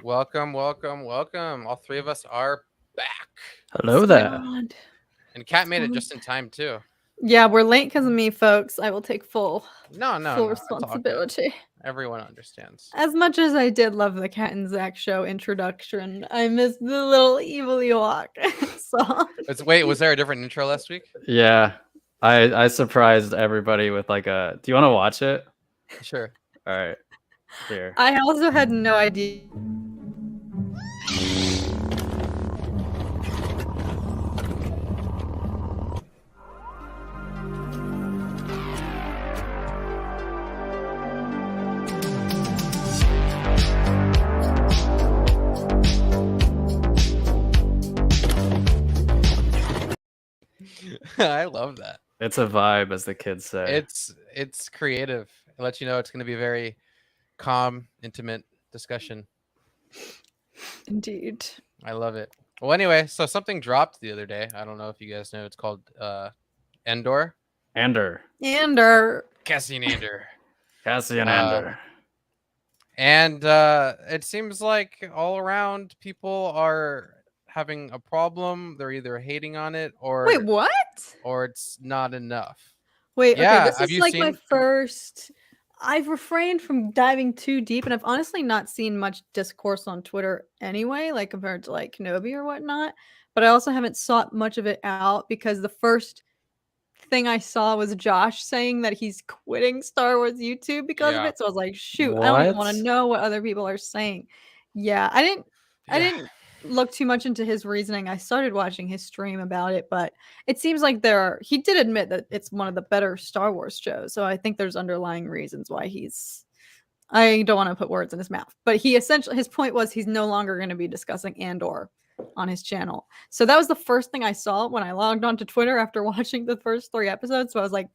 Welcome, welcome, welcome. All three of us are back. Hello What's going there. on? And Kat made it going just in time too. Yeah, we're late because of me, folks. I will take full No, no, full no. It's all good. responsibility. Everyone understands. As much as I did love the Cat and Zach show introduction, I missed the little evil walk song. Wait, was there a different intro last week? Yeah, I surprised everybody with like a. Do you want to watch it? Sure. All right, here. I also had no idea. I love that. It's a vibe, as the kids say. It's creative. It lets you know it's going to be a very calm, intimate discussion. Indeed. I love it. Well, anyway, so something dropped the other day. I don't know if you guys know. It's called Endor. Andor. Andor. Cassian Andor. Cassian Uh, Andor. And it seems like all around people are having a problem. They're either hating on it Wait, what? or it's not enough. Wait, okay, Yeah, this have is you like my seen? first. I've refrained from diving too deep, and I've honestly not seen much discourse on Twitter anyway, like compared to like Kenobi or whatnot. But I also haven't sought much of it out because the first thing I saw was Josh saying that he's quitting Star Wars YouTube because of Yeah, it. So I was like, shoot, I don't even want to What? know what other people are saying. Yeah, I yeah, didn't look too much into his reasoning. I started watching his stream about it, but it seems like he did admit that it's one of the better Star Wars shows. So I think there's underlying reasons why I don't want to put words in his mouth, but his point was he's no longer going to be discussing Andor on his channel. So that was the first thing I saw when I logged onto Twitter after watching the first 3 episodes. So I was like,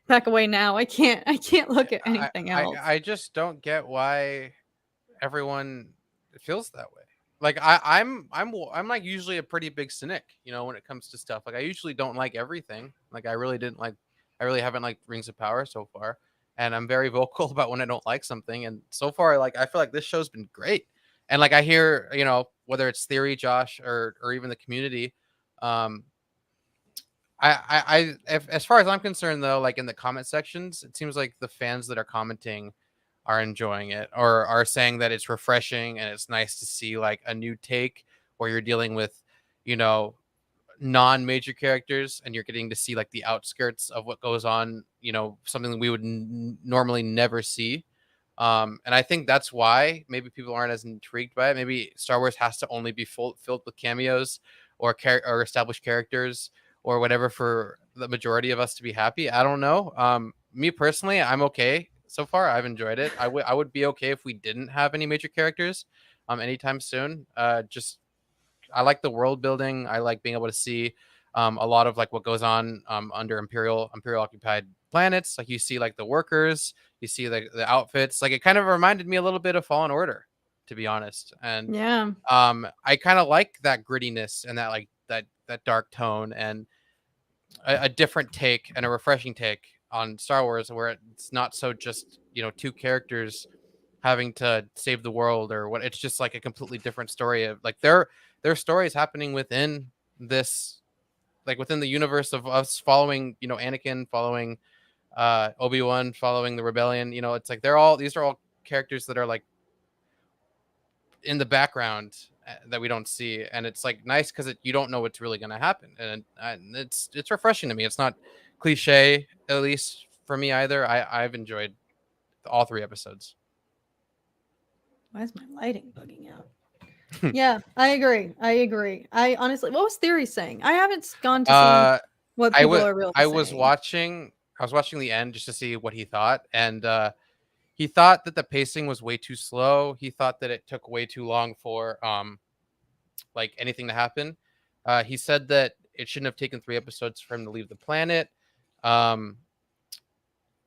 back away now. I can't look at anything else. I just don't get why everyone feels that way. Like I'm like usually a pretty big cynic, when it comes to stuff. Like I usually don't like everything. Like I really haven't liked Rings of Power so far, and I'm very vocal about when I don't like something. And so far, like I feel like this show's been great. And like I hear, whether it's Theory, Josh, or even the community, um, as far as I'm concerned, though, like in the comment sections, it seems like the fans that are commenting are enjoying it or are saying that it's refreshing and it's nice to see like a new take where you're dealing with, you know, non-major characters and you're getting to see like the outskirts of what goes on, something that we would normally never see. And I think that's why maybe people aren't as intrigued by it. Maybe Star Wars has to only be filled with cameos or established characters or whatever for the majority of us to be happy. I don't know. Me personally, I'm okay so far. I've enjoyed it. I would be okay if we didn't have any major characters anytime soon. Just I like the world building. I like being able to see a lot of like what goes on under imperial occupied planets. Like you see like the workers, you see the outfits. Like it kind of reminded me a little bit of Fallen Order, to be honest. And Yeah. I kind of like that grittiness and that like that dark tone and a different take and a refreshing take on Star Wars, where it's not so just two characters having to save the world or what. It's just like a completely different story of like their stories happening within this, like within the universe of us following Anakin, following Obi-Wan, following the rebellion. It's like these are all characters that are like in the background that we don't see, and it's like nice because you don't know what's really going to happen, and it's refreshing to me. It's not cliche, at least for me either. I've enjoyed all 3 episodes. Why is my lighting bugging out? Yeah, I agree. I honestly, what was Theory saying? I haven't gone to see uh what I people was are really I was saying. watching I was watching the end just to see what he thought, and he thought that the pacing was way too slow. He thought that it took way too long for like anything to happen. He said that it shouldn't have taken 3 episodes for him to leave the planet. Um,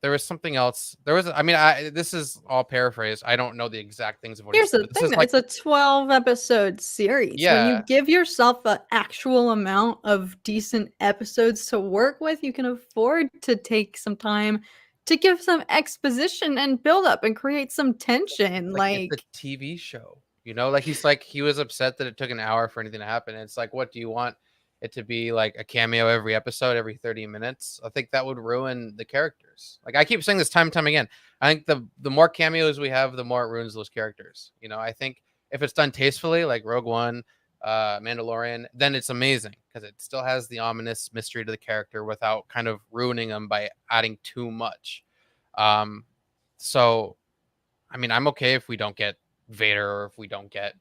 there was something else. This is all paraphrased. I don't know the exact things of what he Here's said, the but this thing is though, like, it's a 12 episode series. When you yeah, give yourself the actual amount of decent episodes to work with, you can afford to take some time to give some exposition and build up and create some tension. Like, it's Like, a TV show, you know? Like, he was upset that it took an hour for anything to happen. It's like, what do you want it to be, like a cameo every episode, every 30 minutes? I think that would ruin the characters. Like, I keep saying this time and time again. I think the more cameos we have, the more it ruins those characters. You know, I think if it's done tastefully, like Rogue One, Mandalorian, then it's amazing because it still has the ominous mystery to the character without kind of ruining them by adding too much. Um, so I mean, I'm okay if we don't get Vader or if we don't get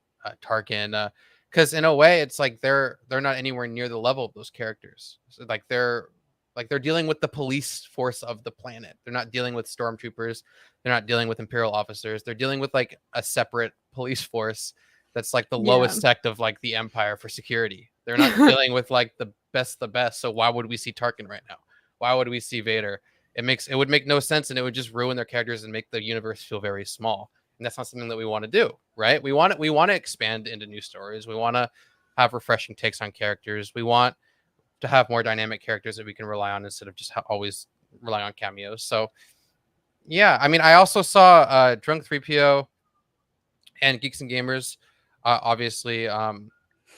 Tarkin, because in a way, it's like they're not anywhere near the level of those characters. So, like they're dealing with the police force of the planet. They're not dealing with stormtroopers. They're not dealing with Imperial officers. They're dealing with like a separate police force that's like the yeah. lowest sect of like the Empire for security. They're not dealing with like the best. So why would we see Tarkin right now? Why would we see Vader? It would make no sense, and it would just ruin their characters and make the universe feel very small. And that's not something that we want to do, right? We want to expand into new stories. We want to have refreshing takes on characters. We want to have more dynamic characters that we can rely on instead of just always rely on cameos. So yeah, I mean, I also saw Drunk 3PO and Geeks and Gamers obviously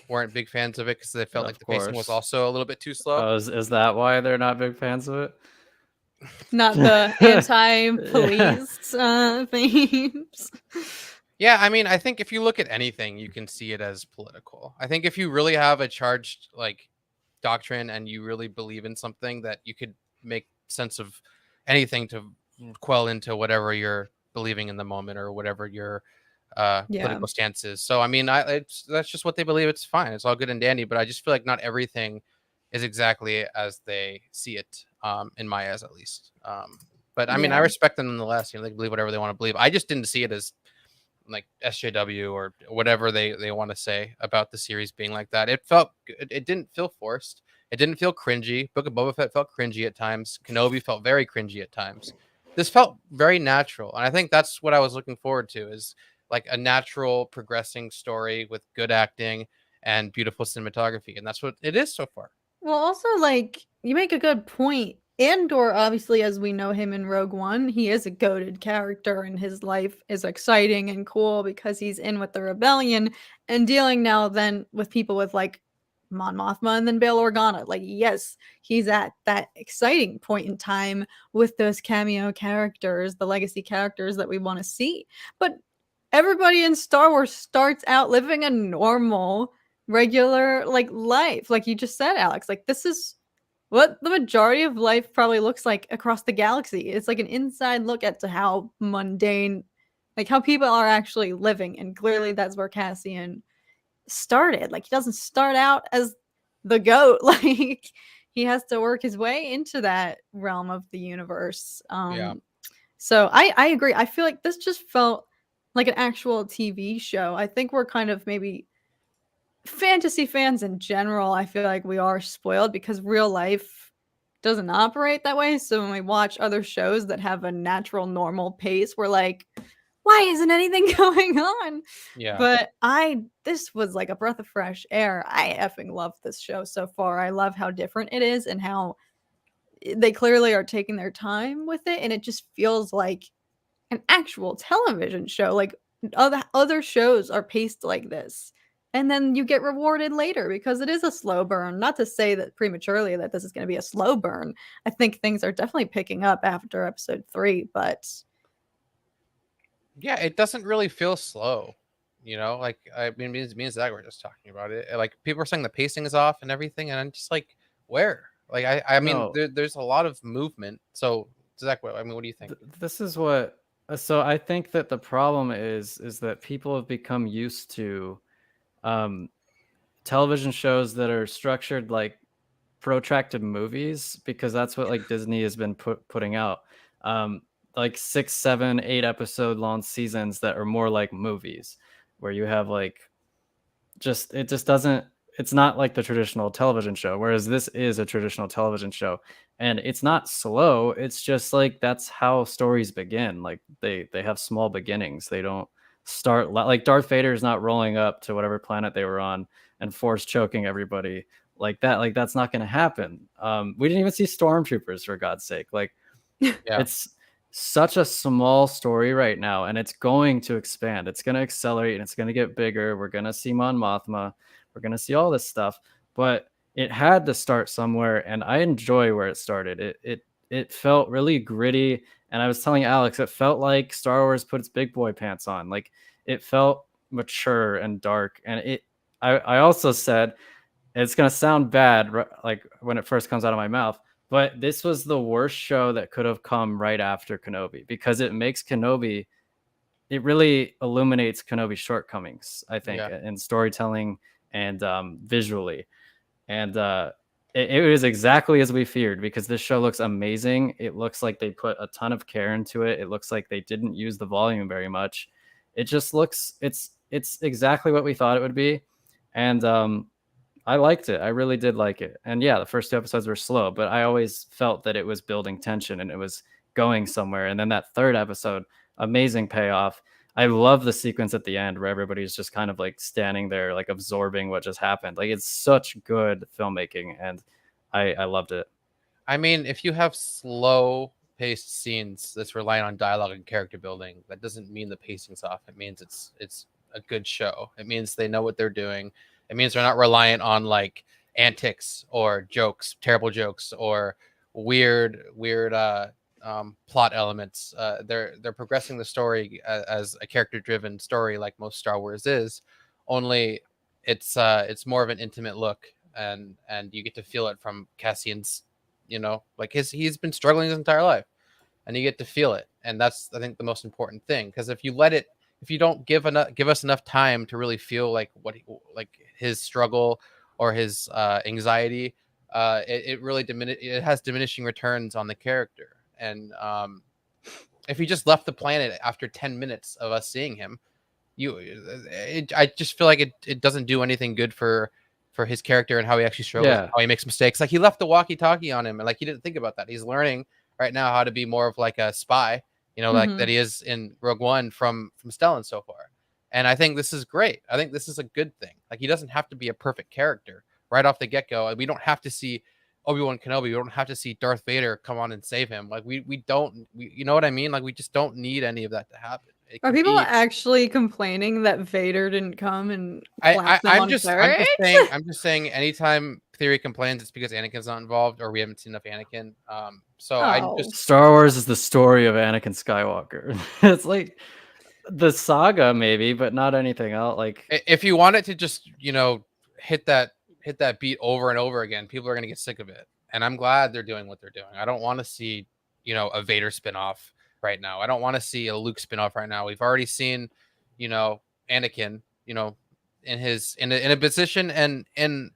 weren't big fans of it because they felt like the pacing was also a little bit too slow. Is that why they're not big fans of it? Not the anti-police themes. Yeah, I mean, I think if you look at anything, you can see it as political. I think if you really have a charged like doctrine and you really believe in something, that you could make sense of anything to quell into whatever you're believing in the moment or whatever your political stance is. So I mean, that's just what they believe. It's fine. It's all good and dandy. But I just feel like not everything is exactly as they see it, in my eyes at least. But I mean, I respect them nonetheless. You know, they can believe whatever they want to believe. I just didn't see it as like SJW or whatever they want to say about the series being like that. It didn't feel forced. It didn't feel cringy. Book of Boba Fett felt cringy at times. Kenobi felt very cringy at times. This felt very natural, and I think that's what I was looking forward to, is like a natural progressing story with good acting and beautiful cinematography, and that's what it is so far. Well, also, like, you make a good point. Andor, obviously, as we know him in Rogue One, he is a goated character, and his life is exciting and cool because he's in with the rebellion and dealing now then with people with like Mon Mothma and then Bail Organa. Like, yes, he's at that exciting point in time with those cameo characters, the legacy characters that we want to see. But everybody in Star Wars starts out living a normal, regular like life, like you just said, Alex. Like, this is what the majority of life probably looks like across the galaxy. It's like an inside look at to how mundane, like how people are actually living, and clearly that's where Cassian started. Like, he doesn't start out as the goat. Like, he has to work his way into that realm of the universe. So I agree. I feel like this just felt like an actual TV show. I think we're kind of maybe fantasy fans in general. I feel like we are spoiled because real life doesn't operate that way. So when we watch other shows that have a natural, normal pace, we're like, why isn't anything going on? Yeah. But this was like a breath of fresh air. I effing love this show so far. I love how different it is and how they clearly are taking their time with it. And it just feels like an actual television show. Like, other shows are paced like this. And then you get rewarded later because it is a slow burn. Not to say that prematurely that this is going to be a slow burn. I think things are definitely picking up after episode 3, but yeah, it doesn't really feel slow. You know, like, I mean, me and Zach were just talking about it. Like, people are saying the pacing is off and everything, and I'm just like, where? Like, I mean, No. there's a lot of movement. So, Zach, what do you think? This is what. So I think that the problem is that people have become used to television shows that are structured like protracted movies, because that's what like Disney has been putting out. Like 6, 7, 8 episode long seasons that are more like movies, where you have like it's not like the traditional television show, whereas this is a traditional television show, and it's not slow. It's just like that's how stories begin. Like they have small beginnings. They don't start like Darth Vader is not rolling up to whatever planet they were on and force choking everybody like that. Like, that's not going to happen. We didn't even see stormtroopers, for God's sake. Like, Yeah. such a small story right now, and it's going to expand. It's going to accelerate, and it's going to get bigger. We're going to see Mon Mothma. We're going to see all this stuff, but it had to start somewhere, and I enjoy where it started. It felt really gritty, and I was telling Alex, it felt like Star Wars put its big boy pants on. Like, it felt mature and dark, and I also said, it's going to sound bad, like when it first comes out of my mouth, but this was the worst show that could have come right after Kenobi, because it makes Kenobi, it really illuminates Kenobi's shortcomings, I think, Yeah. in storytelling and visually. And it was exactly as we feared, because this show looks amazing. It looks like they put a ton of care into it. It looks like they didn't use the volume very much. It just looks, it's exactly what we thought it would be. And I liked it. I really did like it. And yeah, the first 2 episodes were slow, but I always felt that it was building tension and it was going somewhere. And then that 3rd episode, amazing payoff. I love the sequence at the end where everybody's just kind of like standing there, like absorbing what just happened. Like, it's such good filmmaking, and I loved it. I mean, if you have slow paced scenes that's relying on dialogue and character building, that doesn't mean the pacing's off. It means it's a good show. It means they know what they're doing. It means they're not reliant on like antics or jokes, terrible jokes, or weird plot elements. They're progressing the story as a character driven story, like most Star Wars is. Only it's more of an intimate look, and you get to feel it from Cassian's, like he's been struggling his entire life, and you get to feel it. And that's, I think, the most important thing, because if you don't give us enough time to really feel like like his struggle or his anxiety, it really it has diminishing returns on the character. And if he just left the planet after 10 minutes of us seeing him, I just feel like it doesn't do anything good for his character and how he actually struggles, Yeah. how he makes mistakes. Like, he left the walkie-talkie on him, and like he didn't think about that. He's learning right now how to be more of like a spy, like that he is in Rogue One from Stellan so far. And I think this is great. I think this is a good thing. Like, he doesn't have to be a perfect character right off the get-go. We don't have to see Obi-Wan Kenobi. We don't have to see Darth Vader come on and save him. Like, we don't, you know what I mean? Like, we just don't need any of that to happen. Are people actually complaining that Vader didn't come and clap them I'm on just courage? I'm just saying anytime Theory complains, it's because Anakin's not involved or we haven't seen enough Anakin. So I just Star Wars is the story of Anakin Skywalker. It's like the saga, maybe, but not anything else. Like, if you want it to just hit that beat over and over again, people are gonna get sick of it. And I'm glad they're doing what they're doing. I don't want to see a Vader spinoff right now. I don't want to see a Luke spinoff right now. We've already seen Anakin in a position and in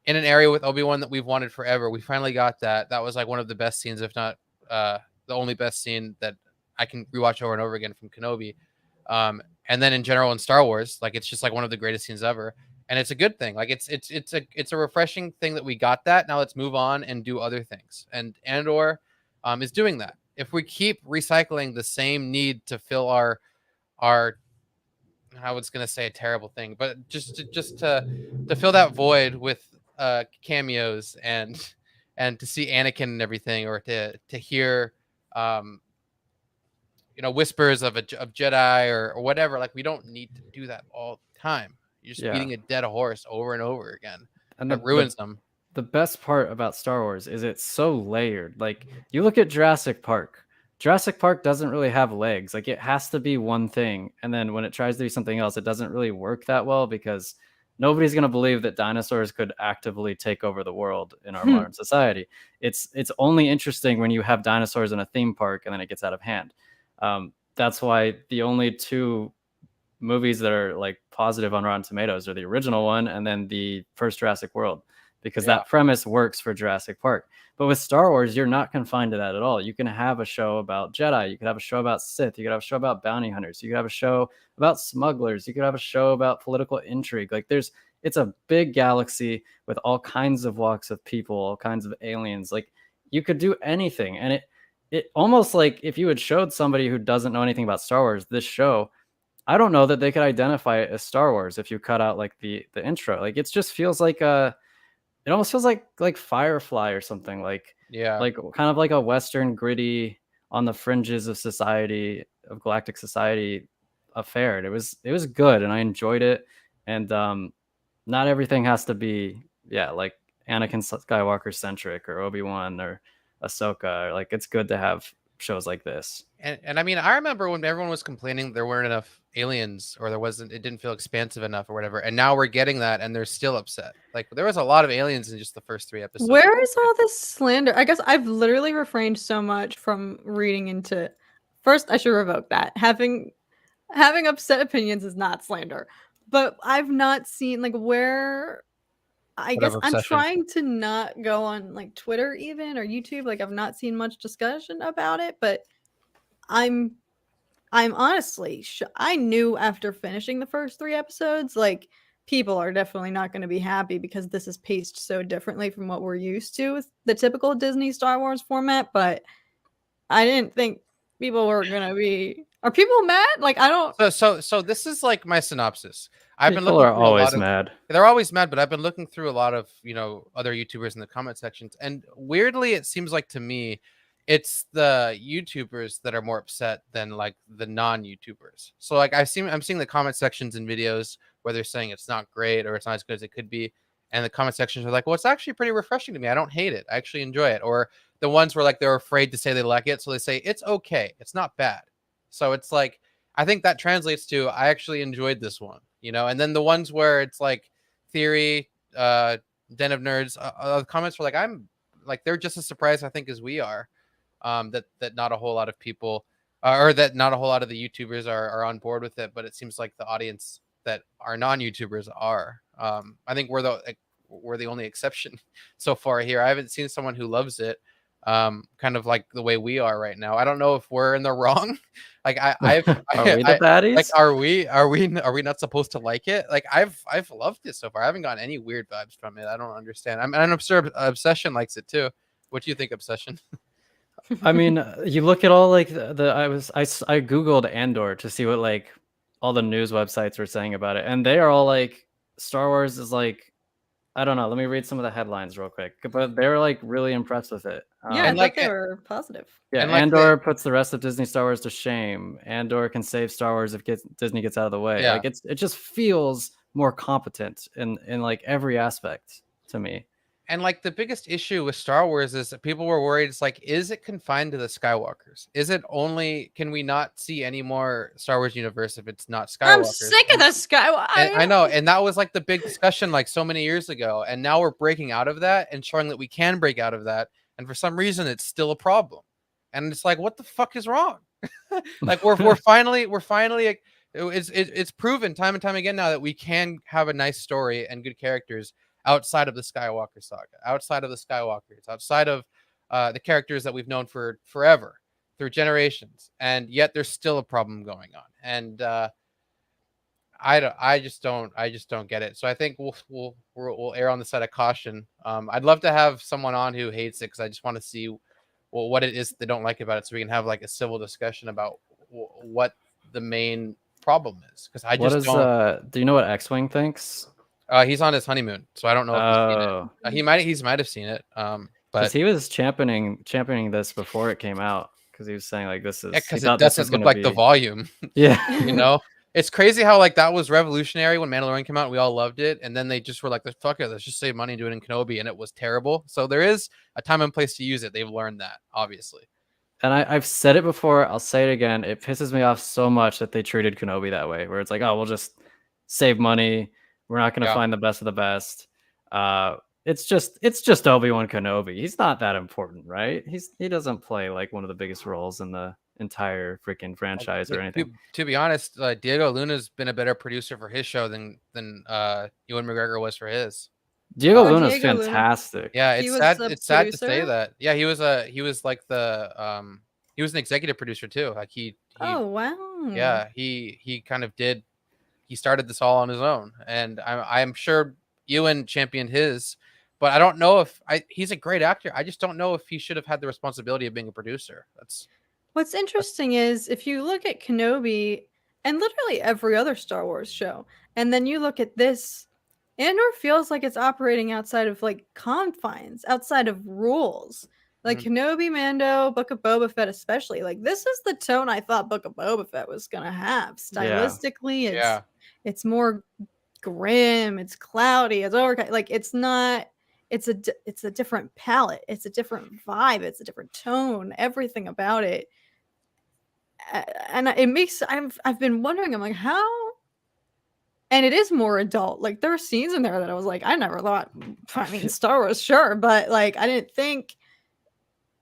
an area with Obi-Wan that we've wanted forever. We finally got that. That was like one of the best scenes, if not the only best scene that I can rewatch over and over again from Kenobi. And then in general in Star Wars, like, it's just like one of the greatest scenes ever. And it's a good thing. Like, it's a refreshing thing that we got that. Now let's move on and do other things. And Andor is doing that. If we keep recycling the same need to fill our I was gonna say a terrible thing, but just to fill that void with cameos and to see Anakin and everything, or to hear whispers of Jedi or whatever. Like, we don't need to do that all the time. You're just beating a dead horse over and over again, and it ruins them. The best part about Star Wars is it's so layered. Like, you look at Jurassic Park. Jurassic Park doesn't really have legs. Like, it has to be one thing, and then when it tries to be something else, it doesn't really work that well, because nobody's going to believe that dinosaurs could actively take over the world in our modern society. It's only interesting when you have dinosaurs in a theme park and then it gets out of hand. That's why the only 2 movies that are like positive on Rotten Tomatoes are the original one and then the first Jurassic World, because that premise works for Jurassic Park. But with Star Wars, you're not confined to that at all. You can have a show about Jedi. You could have a show about Sith. You could have a show about bounty hunters. You could have a show about smugglers. You could have a show about political intrigue. Like, it's a big galaxy with all kinds of walks of people, all kinds of aliens. Like, you could do anything. And it almost, like, if you had showed somebody who doesn't know anything about Star Wars this show, I don't know that they could identify it as Star Wars if you cut out like the intro. Like, it just feels like it almost feels like Firefly or something, like kind of like a Western gritty, on the fringes of society, of galactic society affair. And it was good, and I enjoyed it. And not everything has to be like Anakin Skywalker centric or Obi-Wan or Ahsoka. Like, it's good to have shows like this. And I mean, I remember when everyone was complaining there weren't enough aliens, or it didn't feel expansive enough or whatever. And now we're getting that, and they're still upset. Like, there was a lot of aliens in just the first 3 episodes. Where is all this slander? I guess I've literally refrained so much from reading into. First, I should revoke that. Having upset opinions is not slander. But I've not seen like where. I guess Whatever I'm obsession. trying to not go on like Twitter even or YouTube. Like, I've not seen much discussion about it, but I'm honestly I knew after finishing the first 3 episodes, like, people are definitely not going to be happy because this is paced so differently from what we're used to with the typical Disney Star Wars format. But I didn't think people were going to be. Are people mad? Like, I don't. So this is like my synopsis. I've been People looking are through a always lot of. mad. They're always mad, but I've been looking through a lot of, other YouTubers in the comment sections, and weirdly, it seems like to me, it's the YouTubers that are more upset than like the non-YouTubers. So like I'm seeing the comment sections in videos where they're saying it's not great or it's not as good as it could be, and the comment sections are like, well, it's actually pretty refreshing to me. I don't hate it. I actually enjoy it. Or the ones where like they're afraid to say they like it, so they say it's okay. It's not bad. So it's like, I think that translates to I actually enjoyed this one, and then the ones where it's like theory, den of nerds, comments were like, I'm like, they're just as surprised, I think, as we are, that not a whole lot of people, or that not a whole lot of the YouTubers are on board with it, but it seems like the audience that are non-YouTubers are. I think we're the only exception so far here. I haven't seen someone who loves it, kind of like the way we are right now. I don't know if we're in the wrong. Like Are we the baddies? like, are we not supposed to like it? Like, I've loved it so far. I haven't gotten any weird vibes from it. I don't understand. I'm sure Obsession likes it too. What do you think, Obsession? I mean, you look at all like I googled Andor to see what like all the news websites were saying about it, and they are all like, Star Wars is like, I don't know. Let me read some of the headlines real quick, but they're like really impressed with it. Yeah, I thought they were positive. Yeah, And like Andor puts the rest of Disney Star Wars to shame. Andor can save Star Wars if Disney gets out of the way. Yeah. Like, it just feels more competent in like every aspect to me. And like the biggest issue with Star Wars is that people were worried. It's like, is it confined to the Skywalkers? Is it only, can we not see any more Star Wars universe if it's not Skywalkers? I'm sick of the Skywalker. I know, and that was like the big discussion like so many years ago, and now we're breaking out of that and showing that we can break out of that, and for some reason it's still a problem, and it's like, what the fuck is wrong? Like, we're finally it's proven time and time again now that we can have a nice story and good characters outside of the Skywalker saga, outside of the Skywalkers, outside of the characters that we've known for forever, through generations, and yet there's still a problem going on. And I just don't get it. So I think we'll err on the side of caution. I'd love to have someone on who hates it, because I just want to see what it is they don't like about it, so we can have like a civil discussion about what the main problem is. Because I just don't. Do you know what X-Wing thinks? He's on his honeymoon, so I don't know if he's seen it. He might have seen it. But he was championing this before it came out, because he was saying like, this is, because it doesn't look like the volume. Yeah. It's crazy how like that was revolutionary when Mandalorian came out. We all loved it, and then they just were like, fuck it, let's just save money and do it in Kenobi, and it was terrible. So there is a time and place to use it. They've learned that, obviously. And I've said it before, I'll say it again. It pisses me off so much that they treated Kenobi that way, where it's like, oh, we'll just save money. We're not going to find the best of the best. It's just Obi-Wan Kenobi. He's not that important, right? He doesn't play like one of the biggest roles in the entire freaking franchise or anything. To be honest, Diego Luna's been a better producer for his show than Ewan McGregor was for his. Diego Luna's fantastic. Yeah, it's sad to say that. Yeah, he was like the he was an executive producer too. Like he oh wow. Yeah, he kind of did. He started this all on his own, and I'm sure Ewan championed his, but I don't know if he's a great actor. I just don't know if he should have had the responsibility of being a producer. What's interesting is if you look at Kenobi and literally every other Star Wars show, and then you look at this, Andor feels like it's operating outside of like confines, outside of rules. Like Kenobi, Mando, Book of Boba Fett, especially. Like this is the tone I thought Book of Boba Fett was gonna have. Stylistically, it's more grim, it's cloudy, it's over. Like it's not. It's a different palette. It's a different vibe. It's a different tone. Everything about it, and it makes. I've been wondering. I'm like, how. And it is more adult. Like there are scenes in there that I was like, I never thought. I mean, Star Wars, sure, but like I didn't think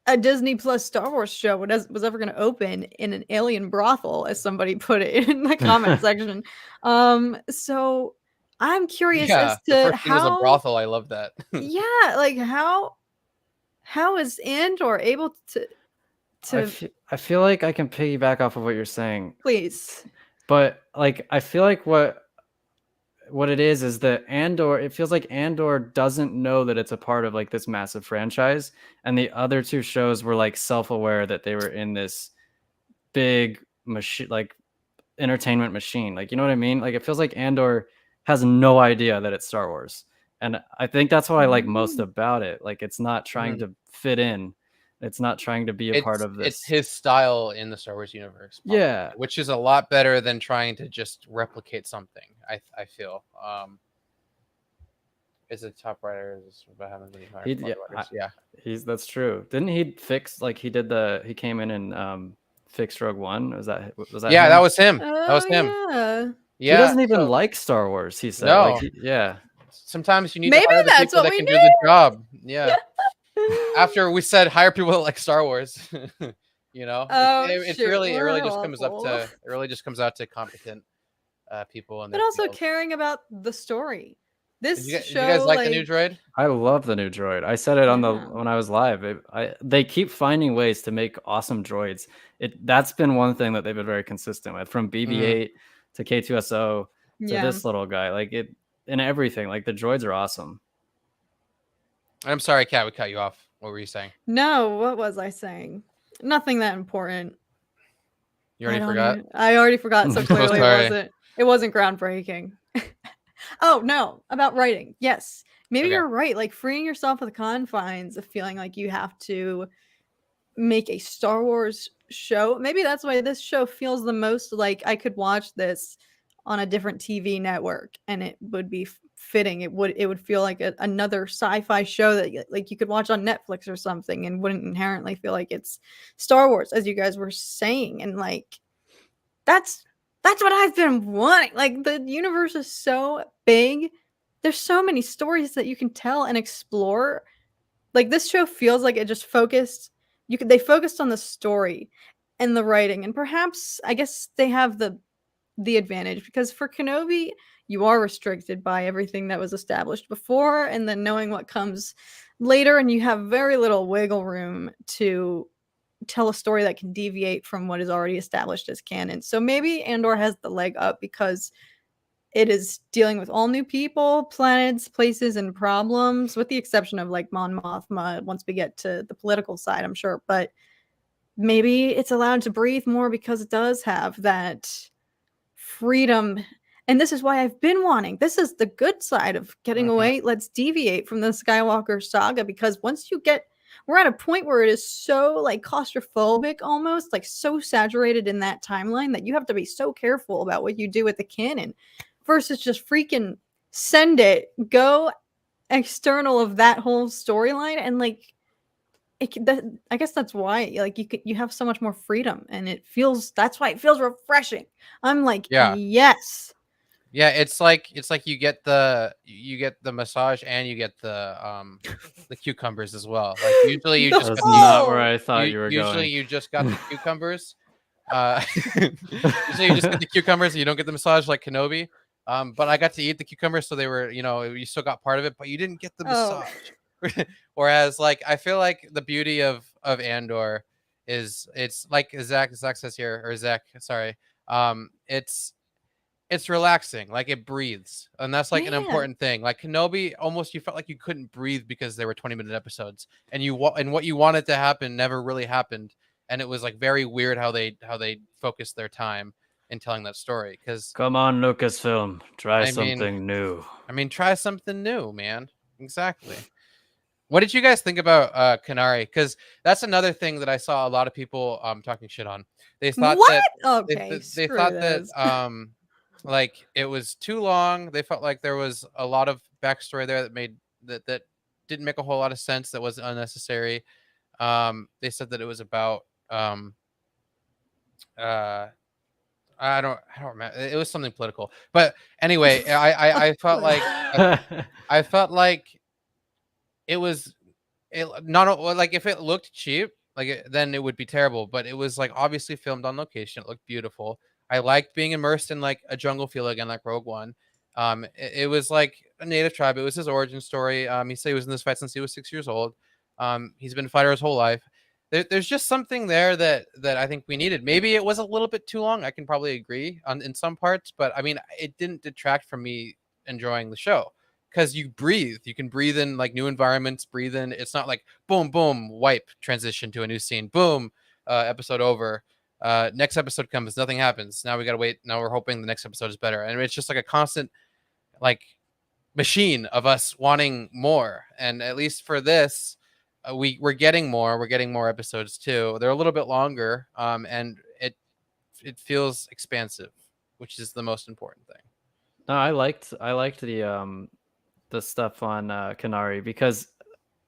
a Disney Plus Star Wars show was ever going to open in an alien brothel, as somebody put it in the comment section. So I'm curious as the to first scene was a brothel. I love that. Yeah, like how is Andor able to I feel like I can piggyback off of what you're saying. Please. But like I feel like what it is that Andor, it feels like Andor doesn't know that it's a part of like this massive franchise, and the other two shows were like self-aware that they were in this big machine, like entertainment machine. Like, you know what I mean? Like it feels like Andor has no idea that it's Star Wars, and I think that's what I like most about it. Like it's not trying to fit in. It's not trying to be a part of this. It's his style in the Star Wars universe. Probably, yeah. Which is a lot better than trying to just replicate something, I feel. Is it top writer? Is what happens when you hire that's true. Didn't he fix, like he came in and fixed Rogue One? Was that Yeah, him? that was him. That was him. Yeah. He doesn't even like Star Wars, he said. No. Like sometimes you need to hire the people that can do the job. Yeah. After we said hire people that like Star Wars, you know, it really just comes out to competent people. But also caring about the story. Did you guys like the new droid? I love the new droid. I said it when I was live. They keep finding ways to make awesome droids. That's been one thing that they've been very consistent with, from BB-8 to K2SO to this little guy. Like it in everything. Like the droids are awesome. I'm sorry, Kat, we cut you off. What were you saying? No, what was I saying? Nothing that important. You already forgot? I already forgot, so clearly it wasn't groundbreaking. Oh, no, about writing. Yes. Maybe you're right. Like freeing yourself of the confines of feeling like you have to make a Star Wars show. Maybe that's why this show feels the most like I could watch this on a different TV network and it would be fitting. It would feel like another sci-fi show that like you could watch on Netflix or something and wouldn't inherently feel like it's Star Wars, as you guys were saying. And like that's what I've been wanting. Like the universe is so big. There's so many stories that you can tell and explore. Like this show feels like it just focused. They focused on the story and the writing, and perhaps I guess they have the advantage because for Kenobi, you are restricted by everything that was established before, and then knowing what comes later, and you have very little wiggle room to tell a story that can deviate from what is already established as canon. So maybe Andor has the leg up because it is dealing with all new people, planets, places, and problems, with the exception of like Mon Mothma once we get to the political side, I'm sure. But maybe it's allowed to breathe more because it does have that freedom. And this is why I've been wanting. This is the good side of getting away. Let's deviate from the Skywalker saga, because once you get, we're at a point where it is so like claustrophobic, almost like so saturated in that timeline that you have to be so careful about what you do with the canon versus just freaking send it, go external of that whole storyline. And like, I guess that's why like you have so much more freedom, and that's why it feels refreshing. I'm like, yes. Yeah, it's like you get the massage and you get the cucumbers as well. Like usually you just not where I thought you were going. Usually you just got the cucumbers. Usually you just get the cucumbers and you don't get the massage like Kenobi. But I got to eat the cucumbers, so they were, you still got part of it, but you didn't get the massage. Whereas like I feel like the beauty of Andor is it's like Zach says here, or Zach, sorry. It's relaxing, like it breathes, and that's like an important thing. Like Kenobi, almost you felt like you couldn't breathe because there were 20-minute episodes, and what you wanted to happen never really happened, and it was like very weird how they focused their time in telling that story. Because come on, Lucasfilm, try something new. I mean, try something new, man. Exactly. What did you guys think about Canary? Because that's another thing that I saw a lot of people talking shit on. They thought What? that Okay, they screw thought that this. like it was too long. They felt like there was a lot of backstory there that made that didn't make a whole lot of sense. That was unnecessary. They said that it was about uh I don't remember. It was something political. But anyway, I felt like I felt like it was it not like if it looked cheap, like then it would be terrible. But it was like obviously filmed on location. It looked beautiful. I liked being immersed in like a jungle feel again, like Rogue One. It was like a native tribe. It was his origin story. He said he was in this fight since he was 6 years old. He's been a fighter his whole life. There's just something there that I think we needed. Maybe it was a little bit too long. I can probably agree on in some parts, but I mean, it didn't detract from me enjoying the show because you breathe. You can breathe in like new environments, breathe in. It's not like boom, boom, wipe, transition to a new scene, boom, episode over. Next episode comes, nothing happens. Now we gotta wait. Now we're hoping the next episode is better, and it's just like a constant like machine of us wanting more. And at least for this, we're getting more. We're getting more episodes too. They're a little bit longer, and it feels expansive, which is the most important thing. No, I liked the stuff on Canary because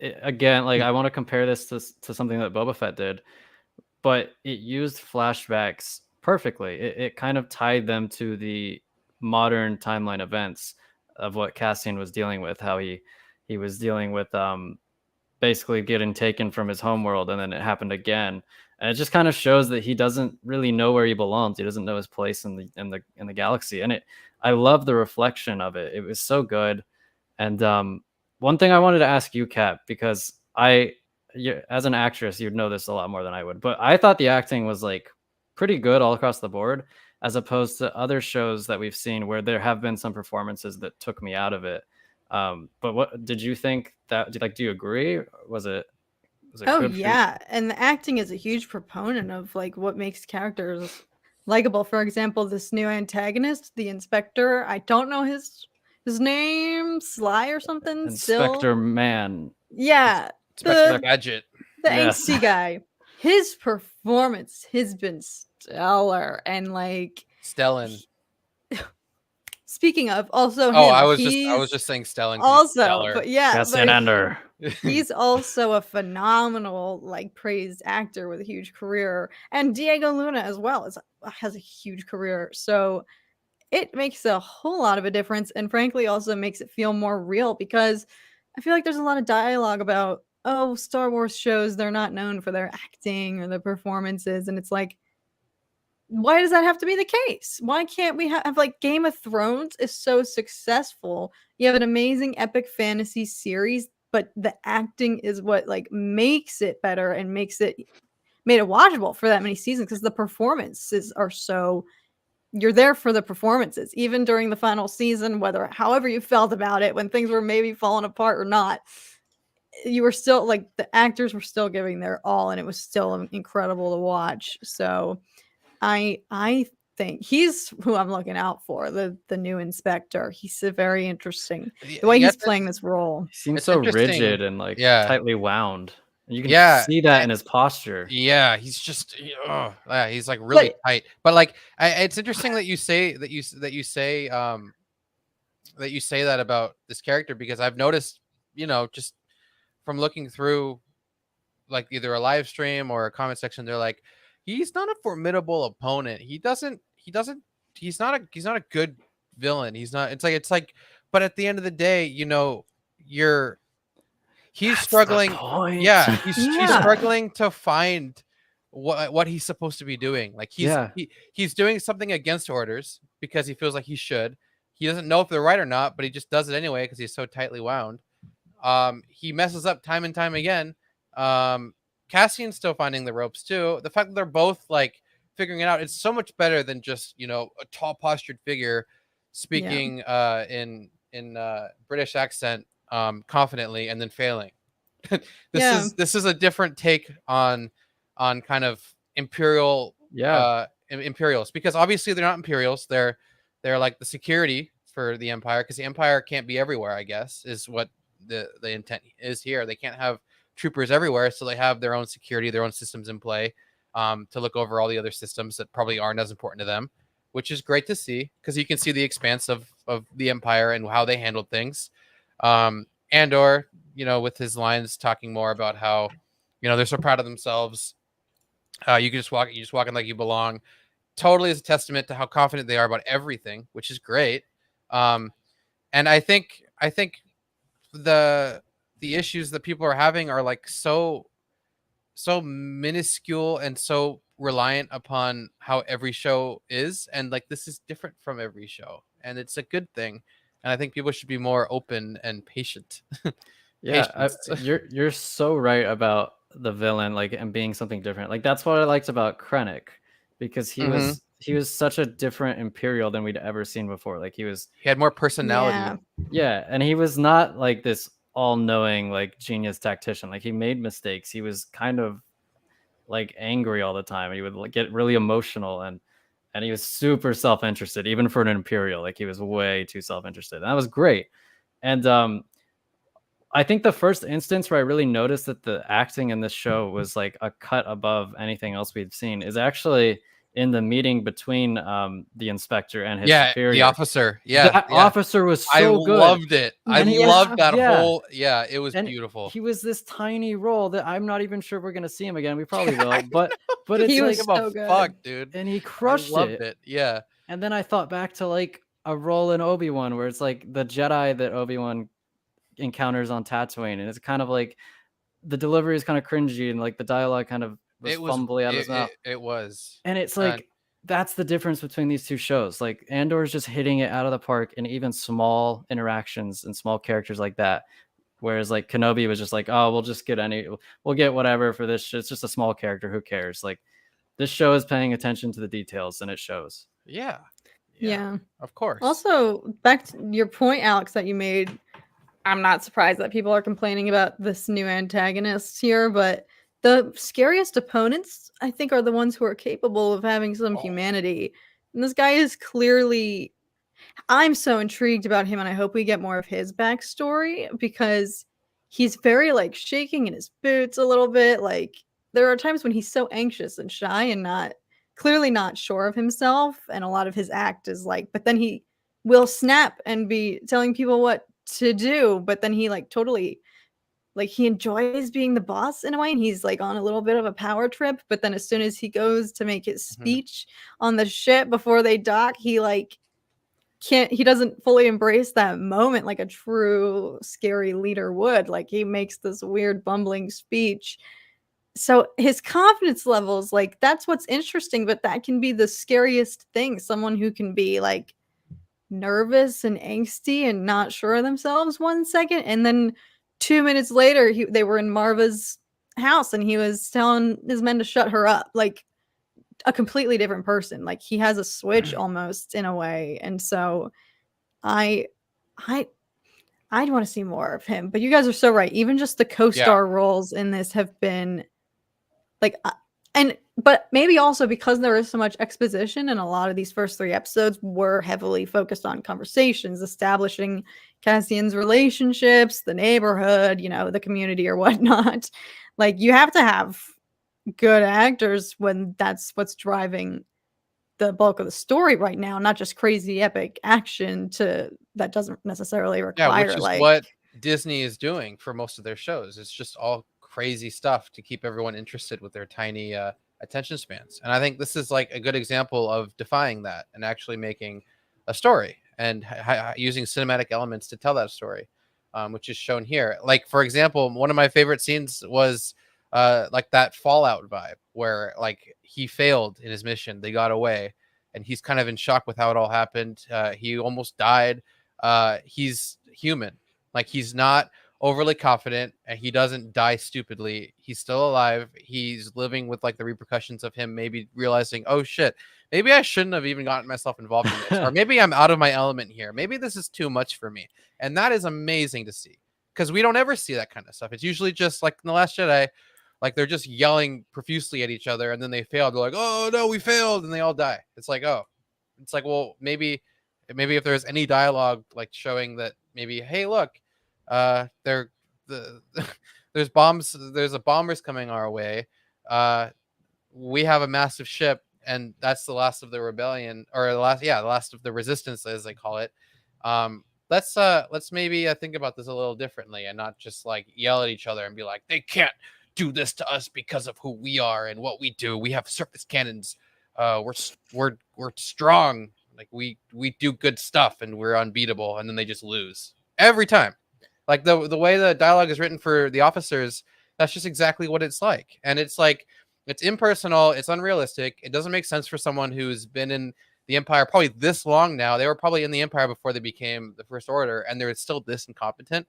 again, like I want to compare this to something that Boba Fett did, but it used flashbacks perfectly. It kind of tied them to the modern timeline events of what Cassian was dealing with, how he was dealing with basically getting taken from his homeworld, and then it happened again. And it just kind of shows that he doesn't really know where he belongs. He doesn't know his place in the galaxy. And I love the reflection of it. It was so good. And one thing I wanted to ask you, Kat, because as an actress, you'd know this a lot more than I would, but I thought the acting was like pretty good all across the board, as opposed to other shows that we've seen where there have been some performances that took me out of it. But what did you think that, like, do you agree? Was it Oh good for you? yeah, and the acting is a huge proponent of like what makes characters likable. For example, this new antagonist, the inspector, I don't know his name, Sly or something, Inspector still. Man. Yeah, Inspector the Gadget. the Yes. angsty guy. His performance has been stellar, and like Stellan. speaking of also Oh, him, I was he's just saying Stellan because he's also, stellar. but yeah, Cassian but Andor. he's also a phenomenal, like, praised actor with a huge career, and Diego Luna as well has a huge career. So it makes a whole lot of a difference, and frankly, also makes it feel more real because I feel like there's a lot of dialogue about Star Wars shows, they're not known for their acting or their performances, and it's like, why does that have to be the case? Why can't we have like Game of Thrones is so successful? You have an amazing epic fantasy series, but the acting is what like makes it better and made it watchable for that many seasons because the performances are so you're there for the performances even during the final season, whether however you felt about it when things were maybe falling apart or not, you were still like the actors were still giving their all and it was still incredible to watch. So I think he's who I'm looking out for, the new inspector. He's a very interesting the way Yes, he's playing this role. He seems it's so interesting. rigid and like Yeah, tightly wound. And you can yeah, see that in his posture. yeah. He's just, yeah, he's like really But tight. But like, it's interesting that you say that you say that about this character because I've noticed, just from looking through like either a live stream or a comment section, they're like, he's not a formidable opponent. He's not a good villain. He's not. It's like, but at the end of the day, you're he's That's the struggling. point. Yeah, he's yeah. struggling to find what he's supposed to be doing. Like Yeah. he's doing something against orders because he feels like he should. He doesn't know if they're right or not, but he just does it anyway because he's so tightly wound. He messes up time and time again. Cassian's still finding the ropes too. The fact that they're both like figuring it out, it's so much better than just a tall postured figure Yeah. speaking in British accent confidently and then failing. this Yeah. this is a different take on kind of Yeah. Imperials, because obviously they're not Imperials. They're like the security for the Empire, because the Empire can't be everywhere, I guess, is what the intent is here. They can't have troopers everywhere, so they have their own security, their own systems in play, to look over all the other systems that probably aren't as important to them, which is great to see because you can see the expanse of the Empire and how they handled things. Andor, with his lines talking more about how, they're so proud of themselves. You just walk in like you belong. Totally is a testament to how confident they are about everything, which is great. And I think the issues that people are having are like so minuscule and so reliant upon how every show is, and like this is different from every show, and it's a good thing. And I think people should be more open and patient. Yeah, you're so right about the villain, like, and being something different. Like, that's what I liked about Krennic, because he was such a different Imperial than we'd ever seen before. Like, he had more personality. Yeah, and he was not like this all-knowing, like, genius tactician. Like, he made mistakes. He was kind of like angry all the time. He would like, get really emotional, and he was super self-interested, even for an Imperial. Like, he was way too self-interested. And that was great. And I think the first instance where I really noticed that the acting in this show was like a cut above anything else we've seen is actually in the meeting between the inspector and his superior. The officer. That officer was so good. I loved it. I loved that whole. Yeah, it was beautiful. He was this tiny role that I'm not even sure we're gonna see him again. We probably will, but it's he like, was so good. Fuck, dude. And he crushed I loved it. Yeah. And then I thought back to like a role in Obi-Wan where it's like the Jedi that Obi-Wan encounters on Tatooine, and it's kind of like the delivery is kind of cringy, and like the dialogue kind of was fumbly out of his mouth. It was, and it's like that's the difference between these two shows. Like, Andor is just hitting it out of the park in even small interactions and small characters like that, whereas like Kenobi was just like, oh, we'll get whatever for this. It's just a small character, who cares? Like, this show is paying attention to the details, and it shows. Yeah, of course. Also, back to your point, Alex, that you made, I'm not surprised that people are complaining about this new antagonist here, but the scariest opponents, I think, are the ones who are capable of having some humanity. And this guy is clearly... I'm so intrigued about him, and I hope we get more of his backstory, because he's very, like, shaking in his boots a little bit. Like, there are times when he's so anxious and shy and clearly not sure of himself, and a lot of his act is like... But then he will snap and be telling people what to do, but then he like totally, like, he enjoys being the boss in a way, and he's like on a little bit of a power trip. But then as soon as he goes to make his speech on the ship before they dock, he like he doesn't fully embrace that moment like a true scary leader would. Like, he makes this weird bumbling speech. So his confidence levels, like, that's what's interesting, but that can be the scariest thing. Someone who can be like nervous and angsty and not sure of themselves 1 second, and then 2 minutes later they were in Marva's house and he was telling his men to shut her up. Like, a completely different person. Like, he has a switch almost, in a way. And so I want to see more of him. But you guys are so right. Even just the co-star roles in this have been like, but maybe also because there is so much exposition, and a lot of these first 3 episodes were heavily focused on conversations, establishing Cassian's relationships, the neighborhood, the community or whatnot. Like, you have to have good actors when that's what's driving the bulk of the story right now, not just crazy epic action that doesn't necessarily require which is like what Disney is doing for most of their shows. It's just all crazy stuff to keep everyone interested with their tiny attention spans. And I think this is like a good example of defying that and actually making a story and using cinematic elements to tell that story, which is shown here. Like, for example, one of my favorite scenes was like that Fallout vibe where like he failed in his mission, they got away, and he's kind of in shock with how it all happened. He almost died. He's human. Like, he's not overly confident, and he doesn't die stupidly. He's still alive. He's living with like the repercussions of him maybe realizing, oh shit, maybe I shouldn't have even gotten myself involved in this, or maybe I'm out of my element here. Maybe this is too much for me. And that is amazing to see, because we don't ever see that kind of stuff. It's usually just like in The Last Jedi, like they're just yelling profusely at each other, and then they fail. They're like, oh no, we failed, and they all die. It's like, well, maybe if there's any dialogue like showing that maybe, hey, look, They're the there's bombs. There's a bombers coming our way. We have a massive ship, and that's the last of the rebellion, or the last of the resistance, as they call it. Let's maybe think about this a little differently, and not just like yell at each other and be like, they can't do this to us because of who we are and what we do. We have surface cannons. We're strong. Like we do good stuff, and we're unbeatable. And then they just lose every time. Like the way the dialogue is written for the officers, that's just exactly what it's like. And it's like, it's impersonal, it's unrealistic. It doesn't make sense for someone who's been in the Empire probably this long now. They were probably in the Empire before they became the First Order, and they're still this incompetent.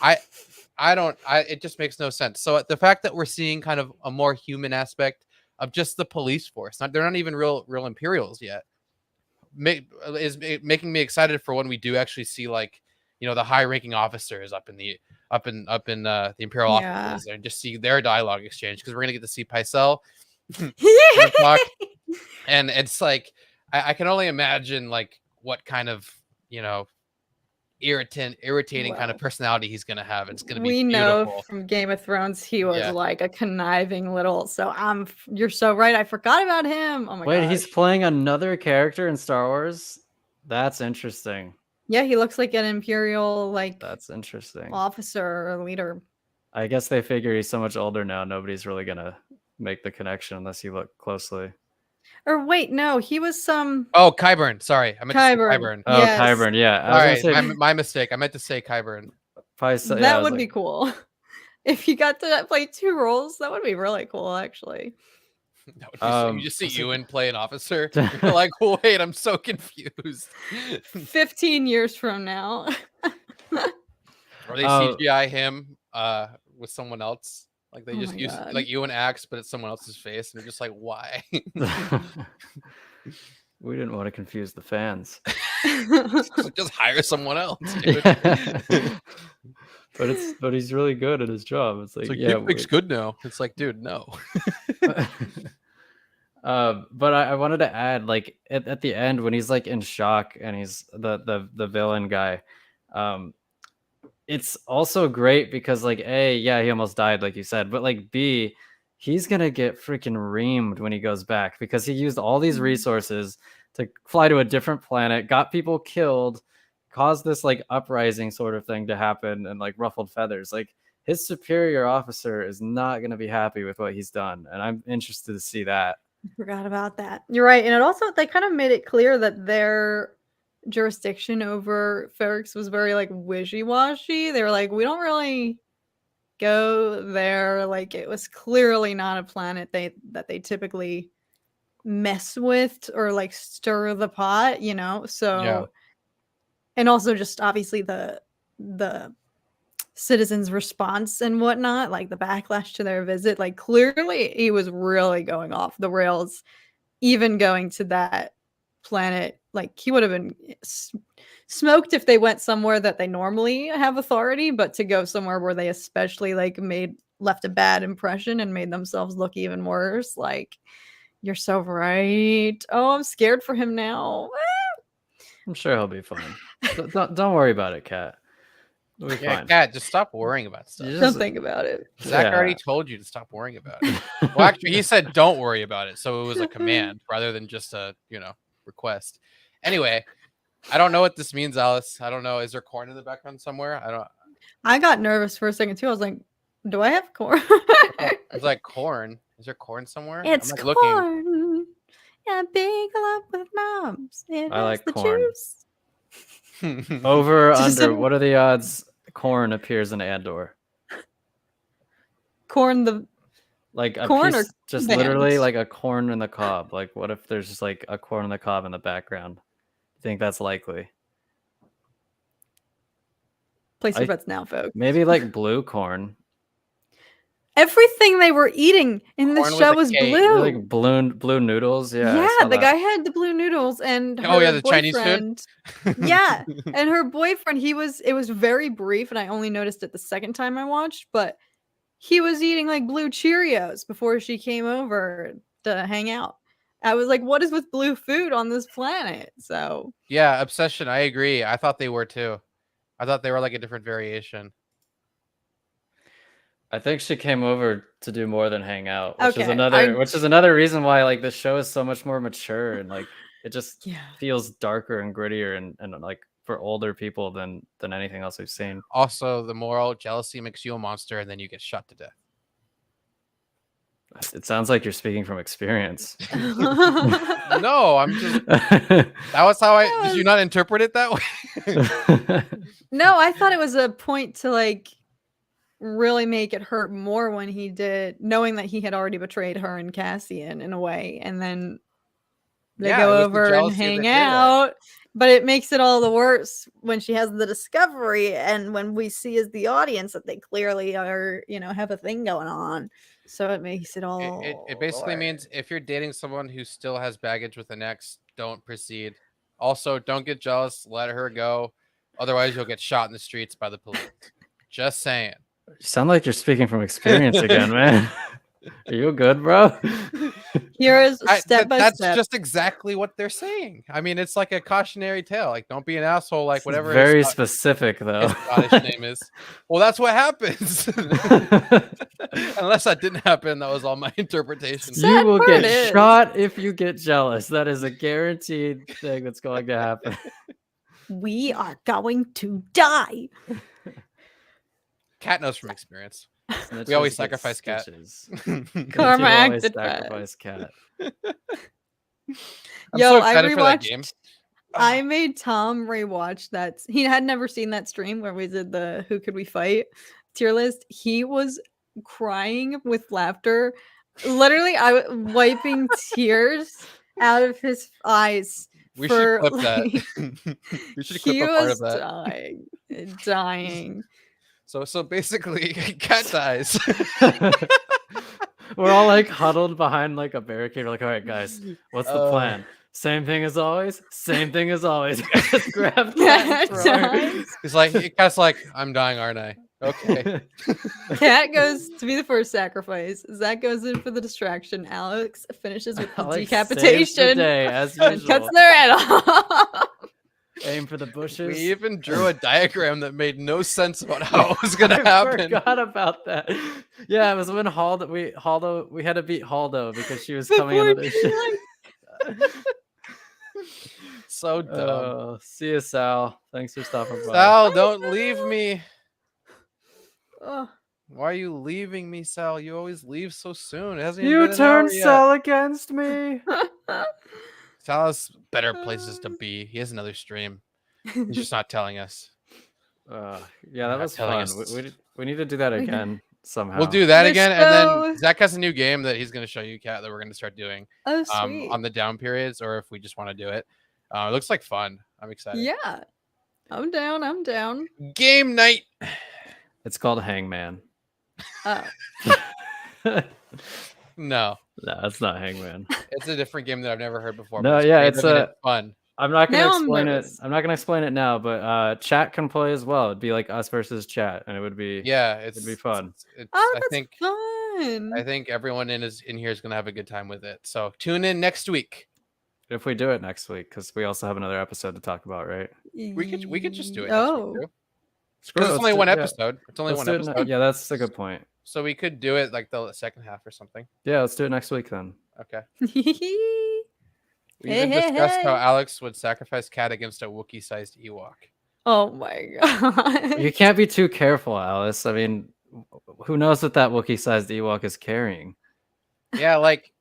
It just makes no sense. So the fact that we're seeing kind of a more human aspect of just the police force, they're not even real Imperials yet, is making me excited for when we do actually see, like, the high-ranking officers up in the Imperial offices, and just see their dialogue exchange, because we're gonna get to see Pycelle talk, and it's like I can only imagine like what kind of irritating kind of personality he's gonna have. It's gonna be beautiful. Know from Game of Thrones he was like a conniving little. So you're so right. I forgot about him. Oh my god! Wait, he's playing another character in Star Wars? That's interesting. Yeah, he looks like an Imperial, that's interesting, officer or leader. I guess they figure he's so much older now, nobody's really gonna make the connection unless you look closely. Or wait, no, he was some. Oh, Qyburn. Sorry, I meant to say Qyburn. Oh, yes. Qyburn. Yeah, all right, my mistake. I meant to say Qyburn. That would be cool. If you got to play 2 roles, that would be really cool, actually. You just see Ewan play an officer. You're like, wait, I'm so confused. 15 years from now. Or they CGI him with someone else. Like they just use like Ewan acts, but it's someone else's face, and they're just like, why? We didn't want to confuse the fans. Just hire someone else, dude. But he's really good at his job. It's like yeah, Nick's good now. It's like, dude, no. But I wanted to add, like at the end when he's like in shock and he's the villain guy, it's also great because like he almost died, like you said, but like B, he's gonna get freaking reamed when he goes back because he used all these resources to fly to a different planet, got people killed, caused this like uprising sort of thing to happen, and like ruffled feathers. Like his superior officer is not going to be happy with what he's done, and I'm interested to see that. I forgot about that. You're right. And it also, they kind of made it clear that their jurisdiction over Ferrix was very like wishy-washy. They were like, we don't really go there. Like it was clearly not a planet that they typically mess with or like stir the pot, so and also just obviously the citizens' response and whatnot, like the backlash to their visit, like clearly he was really going off the rails, even going to that planet. Like he would have been smoked if they went somewhere that they normally have authority, but to go somewhere where they especially like left a bad impression and made themselves look even worse, like you're so right. Oh, I'm scared for him now. I'm sure he'll be fine. Don't worry about it, Kat. Kat, just stop worrying about stuff. Don't think about it. Zach already told you to stop worrying about it. Well, actually, he said don't worry about it, so it was a command rather than just a request. Anyway, I don't know what this means, Alice. I don't know. Is there corn in the background somewhere? I got nervous for a second too. I was like, do I have corn? It's like corn. Is there corn somewhere? It's corn. Looking. Yeah, big lump with knobs. I like the corn. Over under. What are the odds corn appears in Andor? Corn the like a corn piece, or just band? Literally like a corn in the cob. Like what if there's just like a corn in the cob in the background? You think that's likely? Place your bets now, folks. Maybe like blue corn. Everything they were eating in the show was blue. Like blue noodles. Yeah, the guy had the blue noodles, and the Chinese food. Yeah, and her boyfriend, it was very brief, and I only noticed it the second time I watched, but he was eating like blue Cheerios before she came over to hang out. I was like, what is with blue food on this planet? So yeah, obsession. I agree. I thought they were too. I thought they were like a different variation. I think she came over to do more than hang out, which is Okay, which is another reason why like the show is so much more mature and like it just yeah. feels darker and grittier and like for older people than anything else we've seen. Also, the moral jealousy makes you a monster, and then you get shot to death. It sounds like you're speaking from experience. No, I'm just. That was how I. Did you not interpret it that way? No, I thought it was a point to like really make it hurt more when he did, knowing that he had already betrayed her and Cassian in a way, and then they Yeah, it go was the over and jealousy that hang did it. out. But it makes it all the worse when she has the discovery, and when we see as the audience that they clearly are, have a thing going on. So it makes it all. It basically means if you're dating someone who still has baggage with an ex, don't proceed. Also, don't get jealous. Let her go. Otherwise, you'll get shot in the streets by the police. Just saying. You sound like you're speaking from experience again, man. Are you good, bro? Here is step by That's step. just exactly what they're saying. I mean, it's like a cautionary tale. Like, don't be an asshole. Like, whatever. Very specific, though. His Scottish name is. Well, that's what happens. Unless that didn't happen, that was all my interpretation. You will get shot if you get jealous. That is a guaranteed thing that's going to happen. We are going to die. Cat knows from experience. Snitches We always get sacrifice Cat. Karma always acted sacrifice Cat. I'm Yo, so I excited for that game. rewatched. I made Tom rewatch that. He had never seen that stream where we did the "Who Could We Fight" tier list. He was crying with laughter. Literally, I was wiping tears out of his eyes. We should clip like, that. We should clip he a part was of that. dying. So basically, Cat dies. We're all like huddled behind like a barricade. We're like, all right, guys, what's the plan? Same thing as always. Same thing as always. Just grab Cat. He's like, Cat's like, I'm dying, aren't I? Okay. Cat goes to be the first sacrifice. Zach goes in for the distraction. Alex finishes with the decapitation as and cuts their head off. Aim for the bushes. We even drew a diagram that made no sense about how it was gonna happen. I forgot about that. Yeah, it was when we had to beat Haldo because she was coming into the ship. So dumb. See you, Sal. Thanks for stopping by. Sal, don't leave me. Oh. Why are you leaving me, Sal? You always leave so soon. It hasn't even You been an turned hour yet. Sal against me. Sal has better places to be. He has another stream. He's just not telling us. Yeah, that was fun. We need to do that again somehow. We'll do that again, and then Zach has a new game that he's going to show you, Kat, that we're going to start doing. Oh, sweet. On the down periods, or if we just want to do it. It looks like fun. I'm excited. Yeah, I'm down. Game night. It's called Hangman. Oh. No, it's not Hangman. It's a different game that I've never heard before. No, yeah, it's fun. I'm not gonna explain it. I'm not gonna explain it now, but chat can play as well. It'd be like us versus chat, and it would be it'd be fun. That's fun. I think everyone in here is gonna have a good time with it. So tune in next week. If we do it next week, because we also have another episode to talk about, right? We could just do it. Oh, it's only one episode. It's only one episode. Yeah, that's a good point. So we could do it like the second half or something. Yeah, let's do it next week then. Okay. We even discussed how Alex would sacrifice Cat against a Wookiee-sized Ewok. Oh my god! You can't be too careful, Alice. I mean, who knows what that Wookiee-sized Ewok is carrying? Yeah, like